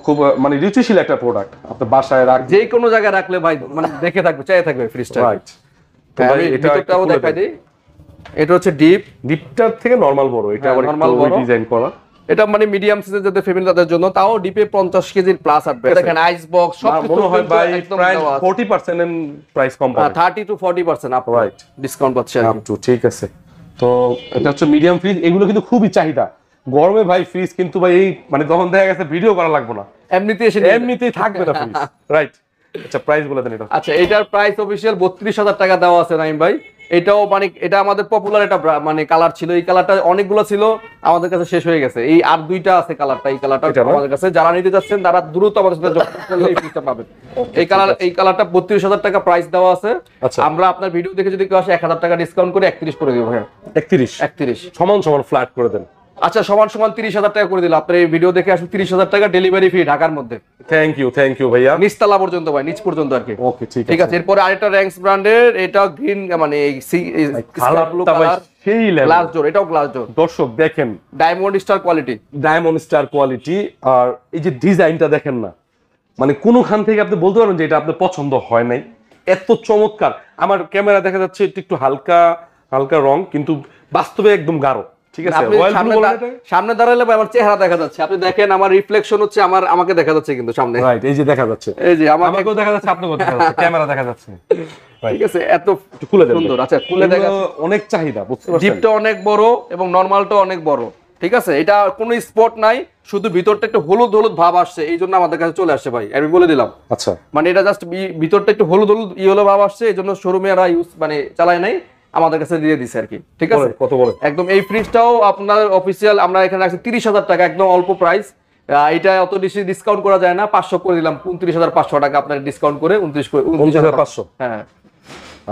খুব মানে রুচিশীল একটা প্রোডাক্ট। আপনি বাসায় রাখ, যে কোনো জায়গায় রাখলে ভাই মানে দেখে থাকবে, চাই থাকবে ফ্রিজটা। রাইট। তো ভাই এটাও দেখাই দিই। এটা হচ্ছে ডিপটার থেকে নরমাল বড়, এটা আবার নরমাল বড় ডিজাইন করা। এটা মানে মিডিয়াম সাইজের যাদের ফ্যামিলি তাদের জন্য, তাও ডিপে 50 কেজির প্লাস আসবে। দেখেন আইস বক্স সবকিছু মনে হয় ভাই প্রায় 40% এর প্রাইস কম পাবে। 30 to 40% আপ, রাইট, ডিসকাউন্ট পাচ্ছে আপ টু। ঠিক আছে, তো এটা হচ্ছে মিডিয়াম ফ্রিজ। এগুলো কিন্তু খুবই চাহিদা গরমে ভাই। ফ্রিজ কিন্তু ভাই এই মানে তখন দেখা গেছে ভিডিও করা লাগবে না, এমনিতেই থাকবে না ফ্রিজ, রাইট? আচ্ছা প্রাইস বলে দেন এটা। আচ্ছা এটার প্রাইস অফিশিয়াল 32,000 টাকা দেওয়া আছে নাইম ভাই। এটাও মানে এটা আমাদের পপুলার একটা মানে কালার ছিল। এই কালারটা অনেকগুলো ছিল, আমাদের কাছে শেষ হয়ে গেছে। এই আর দুইটা আছে কালারটা, এই কালারটা আমাদের কাছে। যারা নিতে যাচ্ছেন তারা দ্রুত আমাদের সাথে যোগাযোগ করলে এই ফ্রিজটা পাবেন। এই কালারটা 32,000 টাকা প্রাইস দেওয়া আছে। আমরা আপনার ভিডিও দেখে যদি কেউ আসে 1,000 টাকা ডিসকাউন্ট করে 31 করে দেব ভাই। 31 সমান ফ্ল্যাট করে দেন। আচ্ছা সমান 30,000 টাকা করে দিলাম। আপনার এই ভিডিও দেখে আসুন, 30,000 টাকা ডেলিভারি ফ্রি ঢাকার মধ্যে। থ্যাংক ইউ ভাইয়া। নিচতলা পর্যন্ত ভাই, নিচ পর্যন্ত আর কি। ওকে ঠিক আছে। এরপর আরেকটা র‍্যাঙ্কস ব্র্যান্ডের, এটা গ্রিন মানে কালার ব্লু কালার, সেই লেভেল, গ্লাস ডোর, এটাও গ্লাস ডোর। দর্শক দেখেন ডায়মন্ড স্টার কোয়ালিটি। আর এই যে ডিজাইনটা দেখেন না, মানে কোনখান থেকে আপনি বলতে পারবেন যে এটা আপনার পছন্দ হয় নাই, এত চমৎকার। আমার ক্যামেরা দেখা যাচ্ছে একটু হালকা রং, কিন্তু বাস্তবে একদম গাঢ়, ঠিক আছে? সামনে দাঁড়ালে আমার চেহারা দেখা যাচ্ছে, আপনি দেখেন আমার রিফ্লেকশন হচ্ছে, আমাকে দেখা যাচ্ছে কিন্তু সামনে, রাইট? এই যে দেখা যাচ্ছে, এই যে আমাকেও দেখা যাচ্ছে, আপনাকেও দেখা যাচ্ছে, ক্যামেরা দেখা যাচ্ছে, ঠিক আছে? এত খুলে দেন সুন্দর। আচ্ছা খুলে দেখা অনেক চাহিদা, বুঝতে পারছেন? ডিপটা অনেক বড় এবং নরমালটা অনেক বড়, ঠিক আছে? এটা কোনো স্পট নাই, শুধু ভিতরটা একটু হলুদ ভাব আসছে, এই জন্য আমাদের কাছে চলে আসছে ভাই, আমি বলে দিলাম। আচ্ছা মানে এটা জাস্ট ভিতরটা একটু হলুদ ইয়েলো ভাব আসছে, এই জন্য শোরুমে এরা ইউজ মানে চালায় নাই, আমাদের কাছে দিয়ে দিছে আর কি, ঠিক আছে? কত বলে একদম এই ফ্রিজটাও আপনার অফিসিয়াল আমরা এখানে রাখছি 30,000 টাকা, একদম অল্প প্রাইস। এটা অত বেশি ডিসকাউন্ট করা যায় না, 500 করে দিলাম, 29,500 টাকা আপনার ডিসকাউন্ট করে 29,500। হ্যাঁ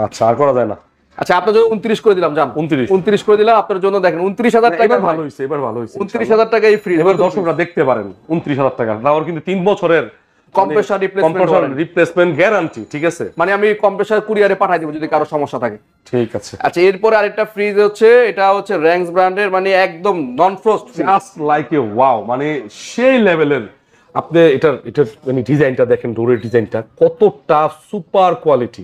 আচ্ছা, আর করা যায় না। আচ্ছা, আপনার জন্য 29 করে দিলাম, জান 29 করে দিলাম আপনার জন্য। দেখেন 29,000 টাকা, ভালো হইছে, এবার ভালো হইছে। 29,000 টাকা এই ফ্রি। এবার দর্শকরা দেখতে পারেন 29,000 টাকা, তাও কিন্তু 3 বছরের কম্প্রেসার রিপ্লেসমেন্ট গ্যারান্টি, ঠিক আছে? মানে আমি কম্প্রেসার কুরিয়ারে পাঠাই দেব যদি কারো সমস্যা থাকে। ঠিক আছে। আচ্ছা, এরপর আরেকটা ফ্রিজ হচ্ছে, এটা হচ্ছে র্যাংস ব্র্যান্ডের, মানে একদম নন frost, just like a wow, মানে সেই লেভেলের। আপনি এটার মানে ডিজাইনটা দেখেন, ডোরের ডিজাইনটা কতটা সুপার কোয়ালিটি,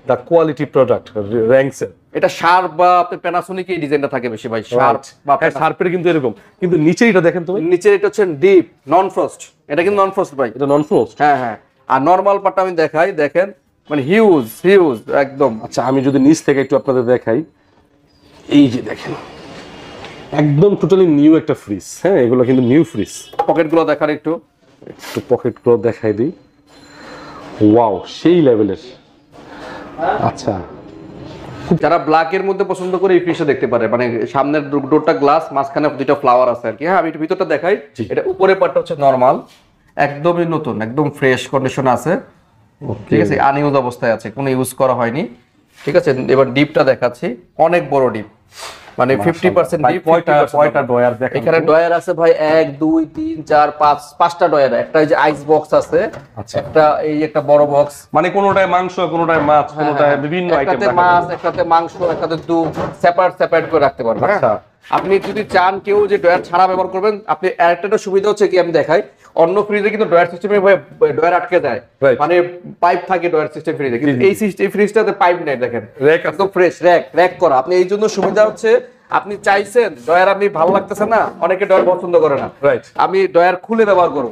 দা কোয়ালিটি প্রোডাক্ট র্যাংসের। এটা শার্প বা আপনার প্যানাসোনিক এই ডিজাইনটা থাকে বেশি ভাই, শার্প বা শার্পের কিন্তু এরকম, কিন্তু নিচে এটা দেখেন তো, নিচে এটা হচ্ছে ডিপ নন ফ্রস্ট, এটা কিন্তু নন ফ্রস্ট ভাই, এটা নন ফ্রস্ট। হ্যাঁ হ্যাঁ। আর নরমাল পার্টটা আমি দেখাই, দেখেন মানে হিউজ একদম। আচ্ছা, আমি যদি নিচ থেকে একটু আপনাদের দেখাই, এই যে দেখেন একদম টোটালি নিউ একটা ফ্রিজ। হ্যাঁ, এগুলো কিন্তু নিউ ফ্রিজ। পকেটগুলো দেখার একটু পকেটগুলো দেখাই দিই, ওয়াও সেই লেভেলের। আচ্ছা, যারা ব্ল্যাক এর মধ্যে পছন্দ করে এই ফ্রিজটা দেখতে পারে, মানে সামনের ডোরটা গ্লাস, মাঝখানে দুইটা ফ্লাওয়ার আছে আর কি। হ্যাঁ, আমি একটু ভিতরটা দেখাই। এটা উপরে পার্টটা হচ্ছে নরমাল, একদমই নতুন, একদম ফ্রেশ কন্ডিশন আছে, ঠিক আছে? আনইউজ অবস্থায় আছে, কোনো ইউজ করা হয়নি, ঠিক আছে? এবার ডিপটা দেখাচ্ছি, অনেক বড় ডিপ, মানে 50% ডিপ। কয়টা ডয়ার দেখেন এখানে ডয়ার আছে ভাই 1 2 3 4 5 5টা ডয়ার। একটা এই যে আইস বক্স আছে, একটা এই একটা বড় বক্স, মানে কোনোটায় মাংস, কোনোটায় মাছ, কোনোটায় বিভিন্ন আইটেম একটাতে মাছ, একটাতে মাংস, একটাতে দুধ, সেপারেট করে রাখতে পারবেন। আচ্ছা, আপনি যদি চান কেউ যে ডয়ার ছাড়া ব্যবহার করবেন, আপনি আরেকটা সুবিধা হচ্ছে কি, আমি দেখাই, অন্য ফ্রিজে কিন্তু ডয়ার সিস্টেমে ডয়ার আটকে যায়, মানে পাইপ থাকে ডয়ার সিস্টেম ফ্রিজে, কিন্তু এই সিস্টেম ফ্রিজটাতে পাইপ নেই। দেখেন একদম ফ্রেশ, র‍্যাক করা। আপনি এই জন্য সুবিধা হচ্ছে, আপনি চাইছেন ডয়ার আপনি ভালো লাগতেছে না, অনেকে ডয়ার পছন্দ করে না, রাইট, আমি ডয়ার খুলে ব্যবহার করব,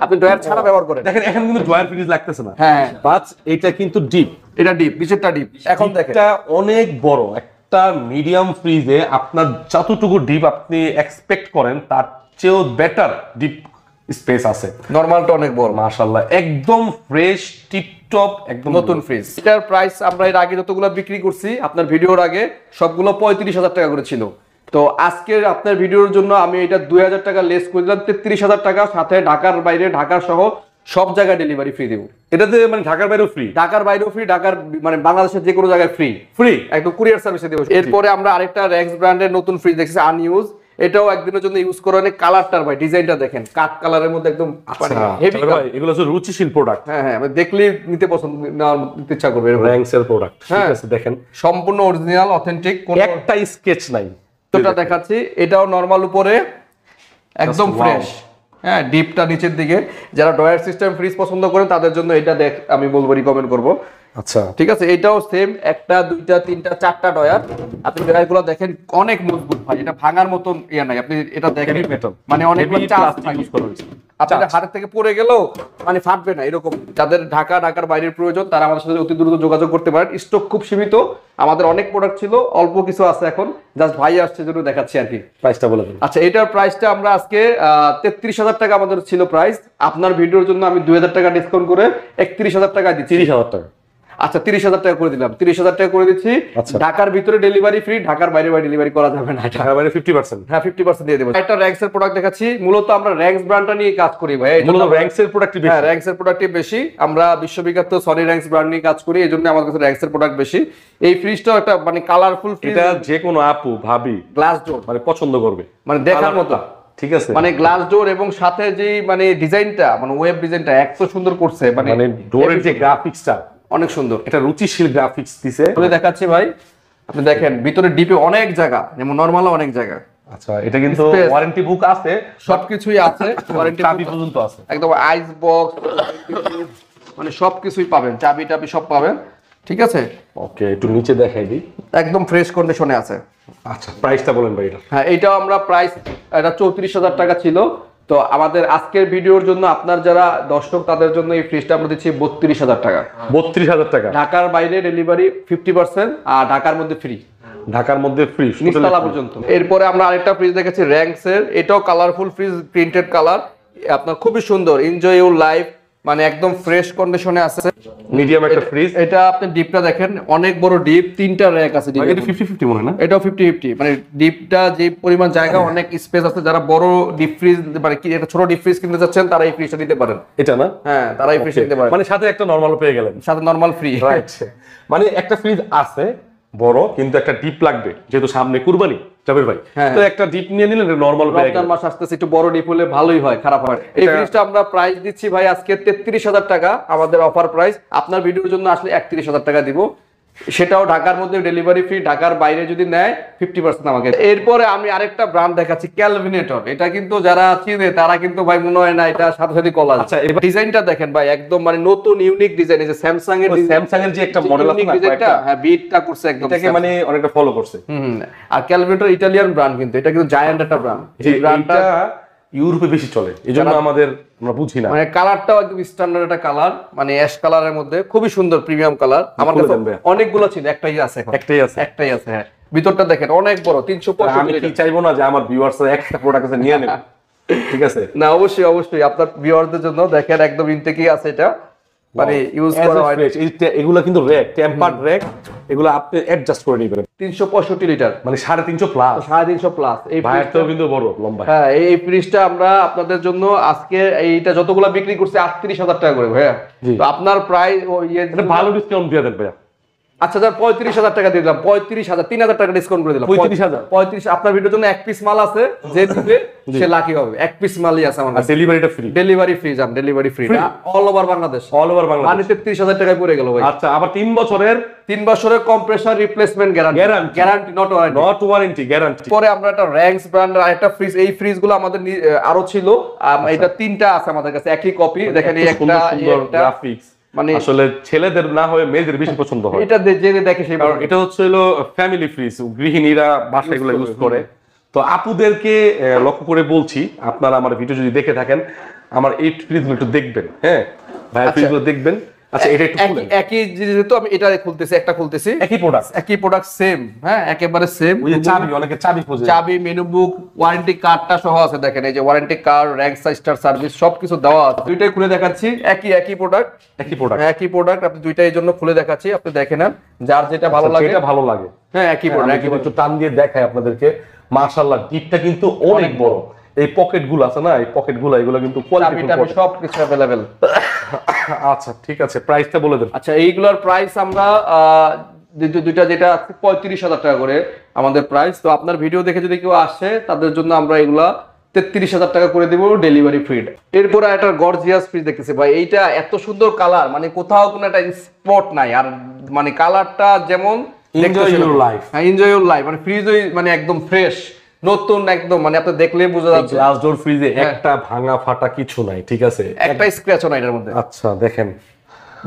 আপনি ডয়ার ছাড়া ব্যবহার করেন। দেখেন এখন কিন্তু ডয়ার ফ্রিজ লাগতেছে না। হ্যাঁ, বাট এটা কিন্তু ডিপ, এটা ডিপ, নিচেরটা ডিপ। এখন দেখেন এটা অনেক বড় একটা মিডিয়াম ফ্রিজে আপনার যতটুকু ডিপ আপনি এক্সপেক্ট করেন তার চেয়েও বেটার ডিপ স্পেস আছে। নরমালটা অনেক বড়, মাশাআল্লাহ, একদম ফ্রেশ টিপটপ, একদম নতুন ফ্রিজ। এটার প্রাইস আমরা এর আগে যতগুলো বিক্রি করছি আপনার ভিডিওর আগে, সবগুলো 35,000 টাকা করে ছিল। তো আজকের আপনার ভিডিওর জন্য আমি এটা 2,000 টাকা লেস করে দিলাম, 33,000 টাকা, সাথে ঢাকার বাইরে, ঢাকা সহ সব জায়গায় ডেলিভারি ফ্রি দেবো। এটাতে মানে ঢাকার বাইরেও ফ্রি, ঢাকার বাইরেও ফ্রি, ঢাকার মানে বাংলাদেশের যে কোনো জায়গায় ফ্রি একদম কুরিয়ার সার্ভিসে দেবো। এরপরে আমরা আরেকটা র্যাংস ব্র্যান্ডের নতুন ফ্রিজ দেখছি, আনইউজ। এটাও একদিনের জন্য ইউজ করা, অনেক কালারটার ভাই, ডিজাইনটা দেখেন, কাট কালারের মধ্যে একদম হেভি ভাই। এগুলো হচ্ছে রুচিশীল প্রোডাক্ট। হ্যাঁ হ্যাঁ, দেখলেই নিতে পছন্দ, নিতে ইচ্ছা করবে। র্যাংস এর প্রোডাক্ট, ঠিক আছে? দেখেন সম্পূর্ণ অরিজিনাল অথেন্টিক, কোনো একটা স্কেচ নাই। তোটা দেখাচ্ছি, এটাও নরমাল উপরে, একদম ফ্রেশ। হ্যাঁ, ডিপটা নিচের দিকে। যারা ডয়ার সিস্টেম ফ্রিজ পছন্দ করেন তাদের জন্য এটা আমি বলবো, রিকমেন্ড করব। আচ্ছা, ঠিক আছে? এটাও সেম, একটা দুইটা তিনটা চারটা ডয়ার। আপনি ডয়ারগুলো দেখেন অনেক মজবুত ভাই, এটা ভাঙার মতন ইয়া নাই। আপনি এটা দেখেন, মানে অনেক চার্জ ইউজ করা হয়েছে, আপনার হাতের থেকে পড়ে গেলেও মানে ফাটবে না এরকম। যাদের ঢাকার বাইরের প্রয়োজন তারা আমাদের সাথে অতি দ্রুত যোগাযোগ করতে পারেন। স্টক খুব সীমিত, আমাদের অনেক প্রোডাক্ট ছিল, অল্প কিছু আছে এখন, জাস্ট ভাই আসছে জন্য দেখাচ্ছি আর কি। প্রাইসটা বলে দিন। আচ্ছা, এটার প্রাইসটা আমরা আজকে 33,000 টাকা আমাদের ছিল প্রাইস। আপনার ভিডিওর জন্য আমি 2,000 টাকা ডিসকাউন্ট করে 31,000 টাকা দিচ্ছি। 30,000 টাকা। আচ্ছা, 30,000 টাকা করে দিলাম, 30,000 টাকা করে দিচ্ছি। ঢাকার ভিতরে ডেলিভারি ফ্রি, ঢাকার বাইরে ডেলিভারি করা যাবে না। ঢাকার বাইরে 50%? হ্যাঁ, 50% দিয়ে দেবো। একটা র্যাংস এর প্রোডাক্ট দেখাচ্ছি, মূলত আমরা র্যাংস ব্র্যান্ডটা নিয়ে কাজ করি ভাই, মূলত র্যাংস এর প্রোডাক্টই বেশি। হ্যাঁ, র্যাংস এর প্রোডাক্টই বেশি। আমরা বিশ্ববিখ্যাত সনি র্যাংস ব্র্যান্ড নিয়ে কাজ করি, এজন্য আমাদের কাছে র্যাংস এর প্রোডাক্ট বেশি। এই ফ্রিজটাও একটা মানে কালারফুল ফ্রিজ, এটা যে কোনো আপু ভাবি গ্লাস ডোর মানে পছন্দ করবে, মানে দেখার মতো, ঠিক আছে? মানে গ্লাস ডোর এবং সাথে যে মানে ডিজাইনটা, মানে ওয়েব ডিজাইনটা এত সুন্দর করছে, মানে ডোরের যে গ্রাফিক্সটা অনেক সুন্দর, এটা রুচিশীল গ্রাফিক্স দিছে। বলে দেখাচ্ছি ভাই, আপনি দেখেন ভিতরে ডিপে অনেক জায়গা, যেমন নরমালও অনেক জায়গা। আচ্ছা, এটা কিন্তু ওয়ারেন্টি বুক আছে, সবকিছুই আছে, ওয়ারেন্টি চাবি পর্যন্ত আছে, একদম আইস বক্স, মানে সবকিছুই পাবেন, চাবি টাবি সব পাবেন, ঠিক আছে? ওকে, একটু নিচে দেখাই দিই, একদম ফ্রেশ কন্ডিশনে আছে। আচ্ছা, প্রাইসটা বলেন ভাই এটা। হ্যাঁ, এইটাও আমরা প্রাইস, এটা 34,000 টাকা ছিল। তো আমাদের আজকের ভিডিওর জন্য আপনার যারা দর্শক তাদের জন্য এই ফ্রিজটা আমরা দিচ্ছি 32,000 টাকা। 32,000 টাকা। ঢাকার বাইরে ডেলিভারি 50%, আর ঢাকার মধ্যে ফ্রি, ঢাকার মধ্যে ফ্রি নিচতলা পর্যন্ত। এরপরে আমরা আরেকটা ফ্রিজ দেখেছি র্যাংস এর, এটাও কালারফুল ফ্রিজ, প্রিন্টেড কালার, আপনার খুবই সুন্দর। এনজয় ইউর লাইফ মানে একদম ফ্রেশ কন্ডিশনে আছে। মিডিয়াম একটা ফ্রিজ। এটা আপনি ডিপটা দেখেন, অনেক বড় ডিপ, 3টা র‍্যাক আছে ডিপ। এটা 50-50 মনে হয় না? এটাও 50-50, মানে ডিপটা যে পরিমাণ জায়গা, অনেক স্পেস আছে। যারা বড় ডিপ ফ্রিজ মানে কি একটা ছোট ডিপ ফ্রিজ কিনতে যাচ্ছেন, তারা এই ফ্রিজটা নিতে পারেন। এটা না? হ্যাঁ, তারা এই ফ্রিজটা নিতে পারেন। মানে সাথে একটা নরমাল পেয়ে গেলেন, সাথে নরমাল ফ্রি। রাইট। মানে একটা ফ্রিজ আছে বড়, কিন্তু একটা ডিপ লাগবে, যেহেতু সামনে কুরবানি জাবের ভাই, তো একটা ডিপ নিয়ে নিলেন, নরমাল পেয়ে গেলেন। রমজান মাস আসতেছে, একটু বড় ডিপ হলে ভালোই হয়, খারাপ হয়। এই ফ্রিজটা আমরা প্রাইস দিচ্ছি ভাই আজকে 33,000 টাকা, আমাদের অফার প্রাইস। আপনার ভিডিওর জন্য আসলে 31,000 টাকা দিব, সেটাও ঢাকার মধ্যে ডেলিভারি ফ্রি। ঢাকার বাইরে যদি নেয় 50% আমাকে। এরপরে আমি আরেকটা ব্র্যান্ড দেখাচ্ছি, ক্যালভিনেটর। এটা কিন্তু যারা চিনে তারা কিন্তু ভাই মনে হয় না এটা সাথে সাথে কলা। আচ্ছা, এবার ডিজাইনটা দেখেন ভাই, একদম মানে নতুন ইউনিক ডিজাইন। এই যে স্যামসাং এর যে একটা মডেল আছে না, কয়েকটা, হ্যাঁ, বিটটা করছে একদম, এটাকে মানে অনেকটা ফলো করছে। আর ক্যালভিনেটর ইতালিয়ান ব্র্যান্ড, কিন্তু এটা কিন্তু জায়ান্ট একটা ব্র্যান্ড। এই ব্র্যান্ডটা ইউরোপে বেশি চলে, এজন্য আমরা বুঝি না। মানে কালারটাও একদম স্ট্যান্ডার্ড একটা কালার, মানে অ্যাশ কালারের মধ্যে খুবই সুন্দর প্রিমিয়াম কালার। আমার কাছে অনেকগুলো ছিল, একটাই আছে এখন। একটাই আছে, হ্যাঁ। ভিতরটা দেখেন অনেক বড়, 365। আমি কি চাইবো না যে আমার ভিউয়ার্সরা একটা প্রোডাক্ট আছে নিয়ে নেবে, ঠিক আছে? না, অবশ্যই অবশ্যই আপনার ভিউয়ারদের জন্য দেখেন একদম ইনটেকই আছে এটা, মানে ইউজ করা হয়। এগুলা কিন্তু র‍্যাক, টেম্পারড র‍্যাক, এগুলা আপনি অ্যাডজাস্ট করে নিবেন। 365 লিটার, মানে 350 প্লাস, 350 প্লাস। এই ভাইয়ারটাও কিন্তু বড় লম্বা। হ্যাঁ, এই ফ্রিজটা আমরা আপনাদের জন্য আজকে এইটা যতগুলা বিক্রি করছি 38,000 টাকা করে ভাইয়া। তো আপনার প্রাইস ভালো ডিসকাউন্ট দিয়ে দেন ভাইয়া। আচ্ছা, স্যার 35,000 টাকা দিয়ে দিলাম। 35,000, 3,000 টাকা ডিসকাউন্ট করে দিলাম। 35,000। আপনার ভিডিওর জন্য এক পিস মাল আছে, যে দিবে সে লাকি হবে। এক পিস মালই আছে আমার কাছে। ডেলিভারিটা ফ্রি, ডেলিভারি ফ্রি, জান, delivery free all over Bangladesh. All over Bangladesh. মানে 33,000 টাকায় পড়ে গেল ভাই। আচ্ছা, আবার 3 বছরের compressor replacement guarantee, not warranty, guarantee. পরে আমরা একটা র‍্যাঙ্কস ব্র্যান্ডের আরেকটা ফ্রিজ, এই ফ্রিজগুলো আমাদের আরো ছিল, এটা 3টা আছে আমাদের কাছে, একই কপি। দেখেন এই একটা গ্রাফিক্স, মানে আসলে ছেলেদের না হয়ে মেয়েদের বেশি পছন্দ হয় এটা, যে দেখে সেই। কারণ এটা হচ্ছে হলো ফ্যামিলি ফ্রিজ, গৃহিণীরা বাসায় এগুলো ইউজ করে। তো আপুদেরকে লক্ষ্য করে বলছি, আপনারা আমার ভিডিও যদি দেখে থাকেন, আমার এই ফ্রিজগুলো একটু দেখবেন। হ্যাঁ ভাই, ফ্রিজগুলো দেখবেন। আচ্ছা, এটা একটু খুলেন। একই যেহেতু আমি এটা খুলতেছি, একটা খুলতেছি, একই প্রোডাক্ট সেম, হ্যাঁ, একেবারে সেম। ওই যে চাবি, অনেকে চাবি খোঁজে, চাবি, মেনু বুক, ওয়ারেন্টি কার্ডটা সহ আছে। দেখেন এই যে warranty card, rank star service সবকিছু দেওয়া আছে। দুইটাই খুলে দেখাচ্ছি, একই প্রোডাক্ট। আপনি দুইটাই এই জন্য খুলে দেখাচ্ছি, আপনি দেখে নেন, যার যেটা ভালো লাগে। এটা ভালো লাগে, হ্যাঁ, একই প্রোডাক্ট। একটু টান দিয়ে দেখাই আপনাদেরকে। মাশাআল্লাহ, ডিপটা কিন্তু অনেক বড়। এই পকেটগুলো আছে না, এই পকেটগুলো, এগুলো কিন্তু কোয়ালিটি সবকিছু अवेलेबल। আচ্ছা, ঠিক আছে, প্রাইসটা বলে দেন। আচ্ছা, এইগুলোর প্রাইস আমরা দুইটা যেটা 35,000 টাকা করে আমাদের প্রাইস। তো আপনার ভিডিও দেখে যদি কেউ আসে, তাদের জন্য আমরা এগুলা 33,000 টাকা করে দেব, ডেলিভারি ফ্রি। এরপরে একটা গর্জিয়াস ফ্রিজ দেখতেছি ভাই, এইটা এত সুন্দর কালার, মানে কোথাও কোনো একটা স্পট নাই। আর মানে কালারটা যেমন এনজয় ইউর লাইফ, হ্যাঁ, এনজয় ইউর লাইফ, মানে ফ্রিজ মানে একদম ফ্রেশ, নতুন একদম, মানে আপনি দেখলে বোঝা যাচ্ছে। গ্লাস ডোর ফ্রিজে একটা ভাঙা ফাটা কিছু নাই, ঠিক আছে? একটা স্ক্র্যাচও নাই এর মধ্যে। আচ্ছা, দেখেন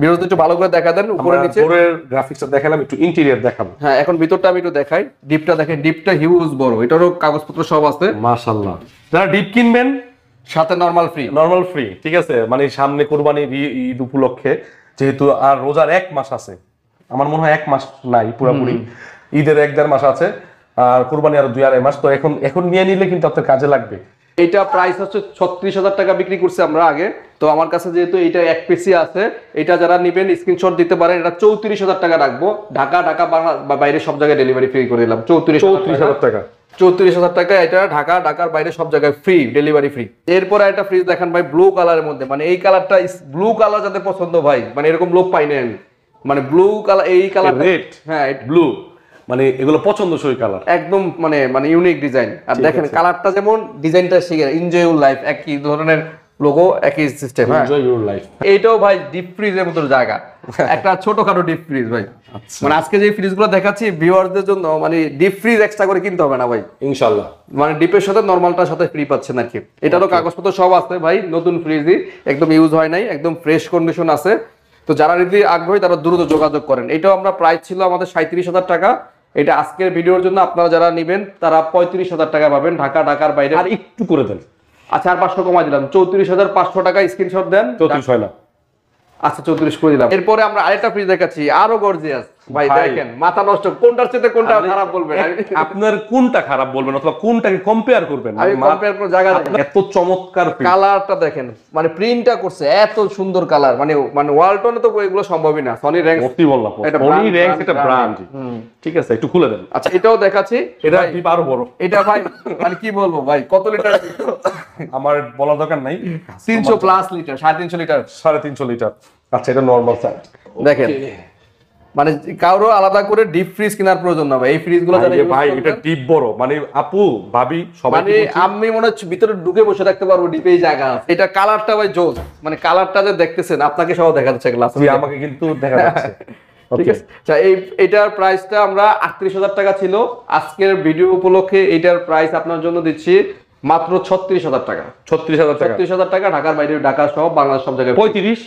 ভিডিওতে একটু ভালো করে দেখা দেন, উপরে নিচে উপরের গ্রাফিক্সটা দেখালাম, একটু ইন্টেরিয়র দেখাবো। হ্যাঁ, এখন ভিতরটা আমি একটু দেখাই। ডিপটা দেখেন, ডিপটা হিউজ বড়, এটারও কাগজপত্র সব আছে। মাশাআল্লাহ, যারা ডিপ কিনবেন সাথে নরমাল ফ্রি, ঠিক আছে? মানে সামনে কুরবানির ঈদ উপলক্ষে, যেহেতু আর রোজার 1 মাস আছে, আমার মনে হয় 1 মাস নাই পুরোপুরি, ঈদের 1-1.5 মাস আছে, আর কুরবানি আরো 2-2.5 মাস। তো এখন নিয়ে নিলে কিন্তু আপনার কাজে লাগবে। এইটা প্রাইস হচ্ছে 36,000 টাকা বিক্রি করছি আমরা আগে। তো আমার কাছে যেহেতু এইটা এক পিসি আছে, এটা যারা নেবেন স্ক্রিনশট দিতে পারেন। এটা 34,000 টাকা রাখবো, ঢাকা বা বাইরে সব জায়গায় ডেলিভারি ফ্রি করে দিলাম। 34,000 টাকা, 34,000 টাকা। এটা ঢাকার বাইরে সব জায়গায় ফ্রি, ডেলিভারি ফ্রি। এরপরে একটা ফ্রিজ দেখেন ভাই, ব্লু কালারের মধ্যে, মানে এই কালারটা, ব্লু কালার যাদের পছন্দ ভাই, মানে এরকম লোক পাই না আমি, মানে ব্লু কালার, এই কালার রেড, হ্যাঁ ব্লু, মানে এগুলো পছন্দসই কালার, একদম মানে ইউনিক ডিজাইন। আর দেখেন কালারটা যেমন, ডিজাইনটা শিখে, এনজয় ইউর লাইফ, একই ধরনের লোগো, একই সিস্টেম, এনজয় ইউর লাইফ। এইটাও ভাই ডিপ ফ্রিজের মতো জায়গা, একটা ছোটখাটো ডিপ ফ্রিজ ভাই। মানে আজকে যে ফ্রিজগুলো দেখাচ্ছি ভিউয়ারদের জন্য, মানে ডিপ ফ্রিজ এক্সট্রা করে কিনতে হবে না ভাই, ইনশাআল্লাহ। মানে ডিপের সাথে নরমালটার সাথে ফ্রি পাচ্ছেন আর কি। এটারও কাগজপত্র সব আছে ভাই, নতুন ফ্রিজই, একদম ইউজ হয় নাই, একদম ফ্রেশ কন্ডিশন আছে। তো যারা নিতে আগ্রহী তারা দ্রুত যোগাযোগ করেন। এটাও আমরা প্রাইস ছিল আমাদের 37,000 টাকা। এটা আজকের ভিডিওর জন্য আপনারা যারা নেবেন তারা 35,000 টাকা পাবেন, ঢাকার বাইরে। আর একটু করে দেন, আচ্ছা, আর 500 কমাই দিলাম, 34,500 টাকা স্ক্রিনশট দেন। 34 হয় না, আচ্ছা 34 করে দিলাম। এরপরে আমরা আরেকটা ফ্রিজ দেখাচ্ছি, আরো গর্জিয়াস, ভাই দেখেন মাথা নষ্ট, কোনটার চেয়ে কোনটা খারাপ বলবেন, আপনার কোনটা খারাপ বলবেন অথবা কোনটাকে কম্পেয়ার করবেন? আমি কম্পেয়ার কোন জায়গা এত চমৎকার কালারটা দেখেন, মানে প্রিন্টটা করছে এত সুন্দর কালার, মানে ওয়ালটনে তো এগুলো সম্ভবই না। সনি র‍্যাংস, সত্যি বললাম, সনি র‍্যাংস এটা ব্র্যান্ড। ঠিক আছে, একটু খুলে দেন। আচ্ছা এটাও দেখাচ্ছি, এটা ডিপ আরো বড়। এটা ভাই মানে কি বলবো ভাই, কত লিটার আমার বলার দরকার নাই, 300 প্লাস লিটার, 350 লিটার, 350 লিটার। আচ্ছা এটা নরমাল সাইজ দেখেন, মানে কারো আলাদা করে ডিপ ফ্রিজ কেনার প্রয়োজন না ভাই। এই ফ্রিজ গুলো যারা ভাই এটা ডিপ বড়, মানে আপু ভাবি সবাই মানে আমি মনে হচ্ছে ভিতরে ঢুকে বসে থাকতে পারবো, ডিপে জায়গা। এটা কালারটা ভাই জোস, মানে কালারটা যে দেখতেছেন আপনাকে সহ দেখা যাচ্ছে গ্লাস, আমাকে কিন্তু দেখা যাচ্ছে। ঠিক আছে, আচ্ছা এটার প্রাইসটা আমরা ৩৮,০০০ টাকা ছিল, আজকের ভিডিও উপলক্ষে এটার প্রাইস আপনার জন্য দিচ্ছি মাত্র ৩৬,০০০ টাকা। ৩৬,০০০ টাকা, ঢাকার বাইরে, ঢাকা সহ বাংলাদেশ সব জায়গায় ৩৫।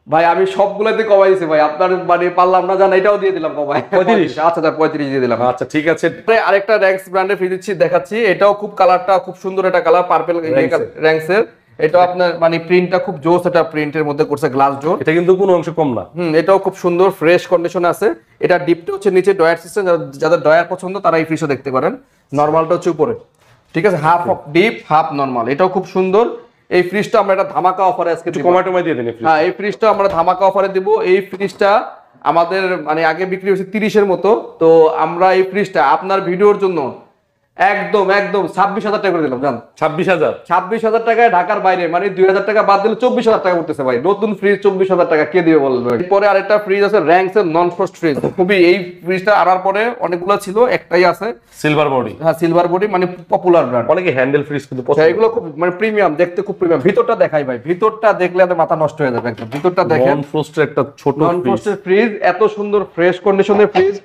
ভাই আমি সবগুলোতে কমাই দিছি ভাই, আপনার মানে পারলাম না জানা, এটাও দিয়ে দিলাম কমাই 35। আচ্ছা 35 দিয়ে দিলাম। আচ্ছা ঠিক আছে, আরেকটা র‍্যাংস ব্র্যান্ডের ফ্রিজ দিচ্ছি, দেখাচ্ছি। এটাও খুব কালারটা খুব সুন্দর, একটা কালার পার্পল র‍্যাংসের। এটাও আপনার মানে প্রিন্টটা খুব জোস, এটা প্রিন্টের মধ্যে করছে গ্লাস ডোর, এটা কিন্তু কোনো অংশ কম না। এটাও খুব সুন্দর ফ্রেশ কন্ডিশনে আছে। এটা ডিপটা হচ্ছে নিচে ডয়ার সিস্টেম, যাদের ডয়ার পছন্দ তারা এই ফ্রিজও দেখতে পারেন। নরমালটা হচ্ছে উপরে, ঠিক আছে, half of deep half normal. এটাও খুব সুন্দর। এই ফ্রিজটা আমরা একটা ধামাকা অফারে আজকে কমায় দিয়ে দেন। হ্যাঁ এই ফ্রিজটা আমরা ধামাকা অফারে দিব। এই ফ্রিজটা আমাদের মানে আগে বিক্রি হচ্ছে 30-এর মতো, তো আমরা এই ফ্রিজটা আপনার ভিডিওর জন্য একদম 26,000 টাকা করে দিলাম। জান 26,000 টাকায় ঢাকার বাইরে, মানে 2,000 টাকা বাদ দিলে 24,000 টাকা করতেছে ভাই। নতুন ফ্রিজ 24,000 টাকা কে দিবে বলবে? পরে আরেকটা ফ্রিজ আছে র‍্যাংসের নন ফ্রস্ট ফ্রিজ, খুবই এই ফ্রিজটা আনার পরে অনেকগুলো ছিল, একটাই আছে সিলভার বডি। হ্যাঁ সিলভার বডি, মানে পপুলার ব্র্যান্ড। অনেকে হ্যান্ডেল ফ্রিজ কিন্তু পছন্দ, এগুলো খুব মানে প্রিমিয়াম, দেখতে খুব প্রিমিয়াম। ভিতরটা দেখাই ভাই, ভিতরটা দেখলে আপনার মাথা নষ্ট হয়ে যাবে একদম। ভিতরটা দেখেন, নন ফ্রস্টের একটা ছোট নন ফ্রস্টের ফ্রিজ, এত সুন্দর ফ্রেশ কন্ডিশনের ফ্রিজ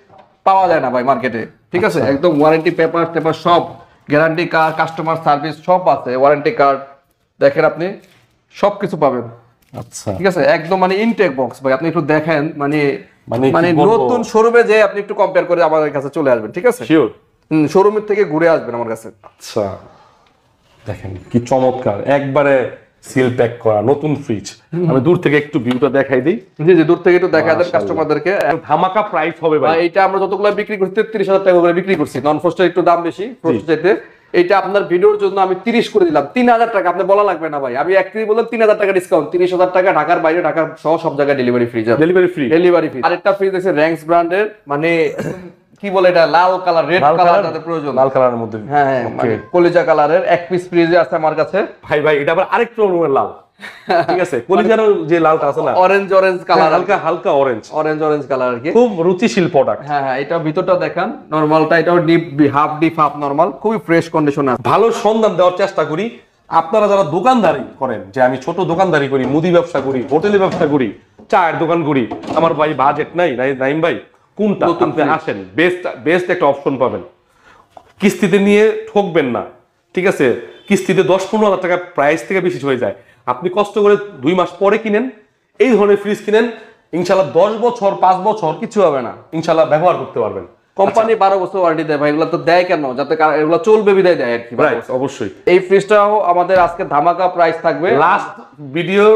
পাওয়া যায় না ভাই মার্কেটে। ঠিক আছে, একদম ওয়ারেন্টি পেপার সব, গ্যারান্টি কার্ড, কাস্টমার সার্ভিস সব আছে, ওয়ারেন্টি কার্ড দেখেন, আপনি সবকিছু পাবেন। আচ্ছা ঠিক আছে, একদম মানে ইনটেক বক্স ভাই, আপনি একটু দেখেন, মানে মানে নতুন শোরুমে যে আপনি একটু কম্পেয়ার করে আমাদের কাছে চলে আসবেন। ঠিক আছে, শিওর শোরুমের থেকে ঘুরে আসবেন আমার কাছে। আচ্ছা দেখেন কি চমৎকার, একবারে সিল প্যাক করা নতুন ফ্রিজ। আমি দূর থেকে একটু ভিউটা দেখাই দিই। জি দূর থেকে একটু দেখা দেন কাস্টমারদেরকে। ধামাকা প্রাইস হবে ভাই। এটা আমরা যতগুলো বিক্রি করছি 33,000 টাকা করে বিক্রি করছি। নন ফ্রস্টের একটু দাম বেশি, ফ্রস্ট চাইতে। এটা আপনার ভিডিওর জন্য আমি 30 করে দিলাম, 3,000 টাকা। আপনি বলা লাগবে না ভাই, আমি 31 বললাম, 3,000 টাকা ডিসকাউন্ট, 30,000 টাকা ঢাকার বাইরে, ঢাকা সহ সব জায়গায় ডেলিভারি ফ্রি। Delivery free. আরেকটা ফ্রিজ আছে র‍্যাংস ব্র্যান্ডের, মানে কি বলে এটা, লাল কালার, রেড কালার যাদের প্রয়োজন, লাল কালারের মধ্যে, হ্যাঁ মানে কলিজা কালারের এক পিস ফ্রিজে আছে আমার কাছে। ভাই এটা আবার আরেকটা রকমের লাল। ঠিক আছে, কলিজার যে লালটা আছে না, অরেঞ্জ কালার, হালকা অরেঞ্জ কালার আর কি, খুব রুচিশীল প্রোডাক্ট। হ্যাঁ এটা ভিতরটা দেখান, নরমালটা, এটাও ডিপ হাফ নরমাল, খুবই ফ্রেশ কন্ডিশন আছে। ভালো সন্ধান দেওয়ার চেষ্টা করি। আপনারা যারা দোকানদারি করেন, যে আমি ছোট দোকানদারি করি, মুদি ব্যবসা করি, হোটেলে ব্যবসা করি, চায়ের দোকান করি, আমার ভাই বাজেট নাই নাইম ভাই, কোনটা আপনি আসেন, বেস্ট একটা অপশন পাবেন। কিস্তিতে নিয়ে ঠকবেন না। ঠিক আছে, কিস্তিতে 10-15 হাজার টাকা প্রাইস থেকে বেশি হয়ে যায়। আপনি কষ্ট করে 2 মাস পরে কিনেন, এই ধরনের ফ্রিজ কিনেন, ইনশাল্লাহ 10 বছর 5 বছর কিছু হবে না, ইনশাল্লাহ ব্যবহার করতে পারবেন। কোম্পানি 12 বছর ওয়ারেন্টি দেয় ভাই, এগুলো তো দেয় কেন? যাতে এগুলো চলবে বিদায় দেয় আর কি। অবশ্যই এই ফ্রিজটাও আমাদের আজকে ধামাকা প্রাইস থাকবে। লাস্ট ভিডিও,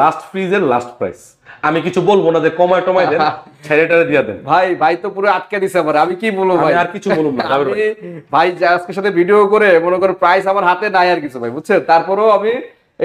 লাস্ট ফ্রিজের লাস্ট প্রাইস। আমি কিছু বলবো না, যে কমায় দেন, ছেড়েটারে দিয়ে দেন। ভাই তো পুরো আটকে দিছে আমার, আমি কি বলবো ভাই, আর কিছু বলবো না ভাই। আজকের সাথে ভিডিও করে মনে করো প্রাইস আমার হাতে নাই আর কিছু ভাই, বুঝছেন? তারপরেও আমি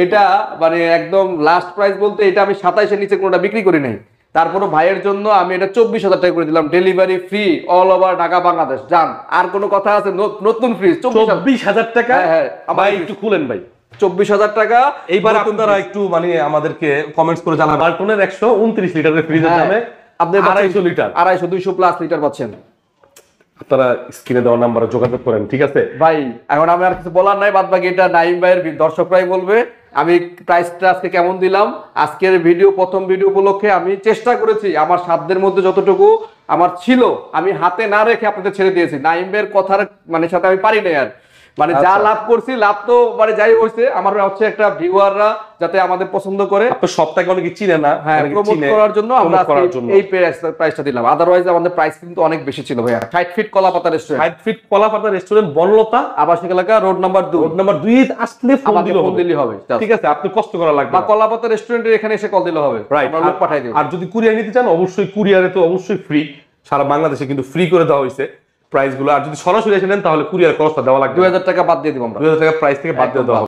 এটা মানে একদম লাস্ট প্রাইস বলতে, এটা আমি 27-এর নিচে কোনোটা বিক্রি করি নাই। তারপরে ভাইয়ের জন্য আমি এটা 24,000 টাকা করে দিলাম, delivery free all over Dhaka Bangladesh. জান আর কোনো কথা আছে? নতুন ফ্রিজ 24,000 টাকা। হ্যাঁ ভাই একটু খুলেন ভাই, 24,000 টাকা। এইবার আপনারা একটু মানে আমাদেরকে কমেন্টস করে জানাবেন, ওয়ালটনের 129 লিটারের ফ্রিজের দামে আপনি 250 লিটার, 250 প্লাস লিটার পাচ্ছেন। আপনারা স্ক্রিনে দেওয়া নাম্বারে যোগাযোগ করেন। ঠিক আছে ভাই, এখন আমি আর কিছু বলার নাই, বাদ বাকি এটা নাইম ভাইয়ের দর্শকরাই বলবে। আমি প্রাইসটা আজকে কেমন দিলাম, আজকের ভিডিও, প্রথম ভিডিও উপলক্ষে আমি চেষ্টা করেছি আমার সাধ্যের মধ্যে যতটুকু আমার ছিল আমি হাতে না রেখে আপনাদের ছেড়ে দিয়েছি। নাইম ভাইয়ের কথার মানে সাথে আমি পারি না আর, মানে যা লাভ করছি, লাভ তো মানে যাই হয়েছে, আমার হচ্ছে একটা ভিউয়াররা যাতে আমাদের পছন্দ করে, আপনার সবটাকে অনেকে চিনে না, হ্যাঁ প্রমোট করার জন্য আমরা এই প্রাইসটা দিলাম। আদারওয়াইজ আমাদের প্রাইস কিন্তু অনেক বেশি ছিল ভাইয়া। 60 feet Kolapata restaurant, 60 feet Kolapata restaurant, Banalata আবাসিক এলাকা, রোড নাম্বার 2 আসলে ফোন দিলে হবে। ঠিক আছে, আপনি কষ্ট করা লাগবে না, বা কলাপাতা রেস্টুরেন্টের এখানে এসে কল দিলে হবে, রাইট, আমরা লোক পাঠাই দেব। আর যদি কুরিয়ার নিতে চান, অবশ্যই কুরিয়ারে তো অবশ্যই ফ্রি। সারা বাংলাদেশে কিন্তু ফ্রি করে দেওয়া হয়েছে প্রাইসগুলো। আর যদি সরাসরি এসে নেন তাহলে কুরিয়ার খরচটা দেওয়া লাগবে, 2000 টাকা বাদ দিয়ে দিব আমরা, 2000 টাকা প্রাইস থেকে বাদ দিয়ে দেওয়া হবে।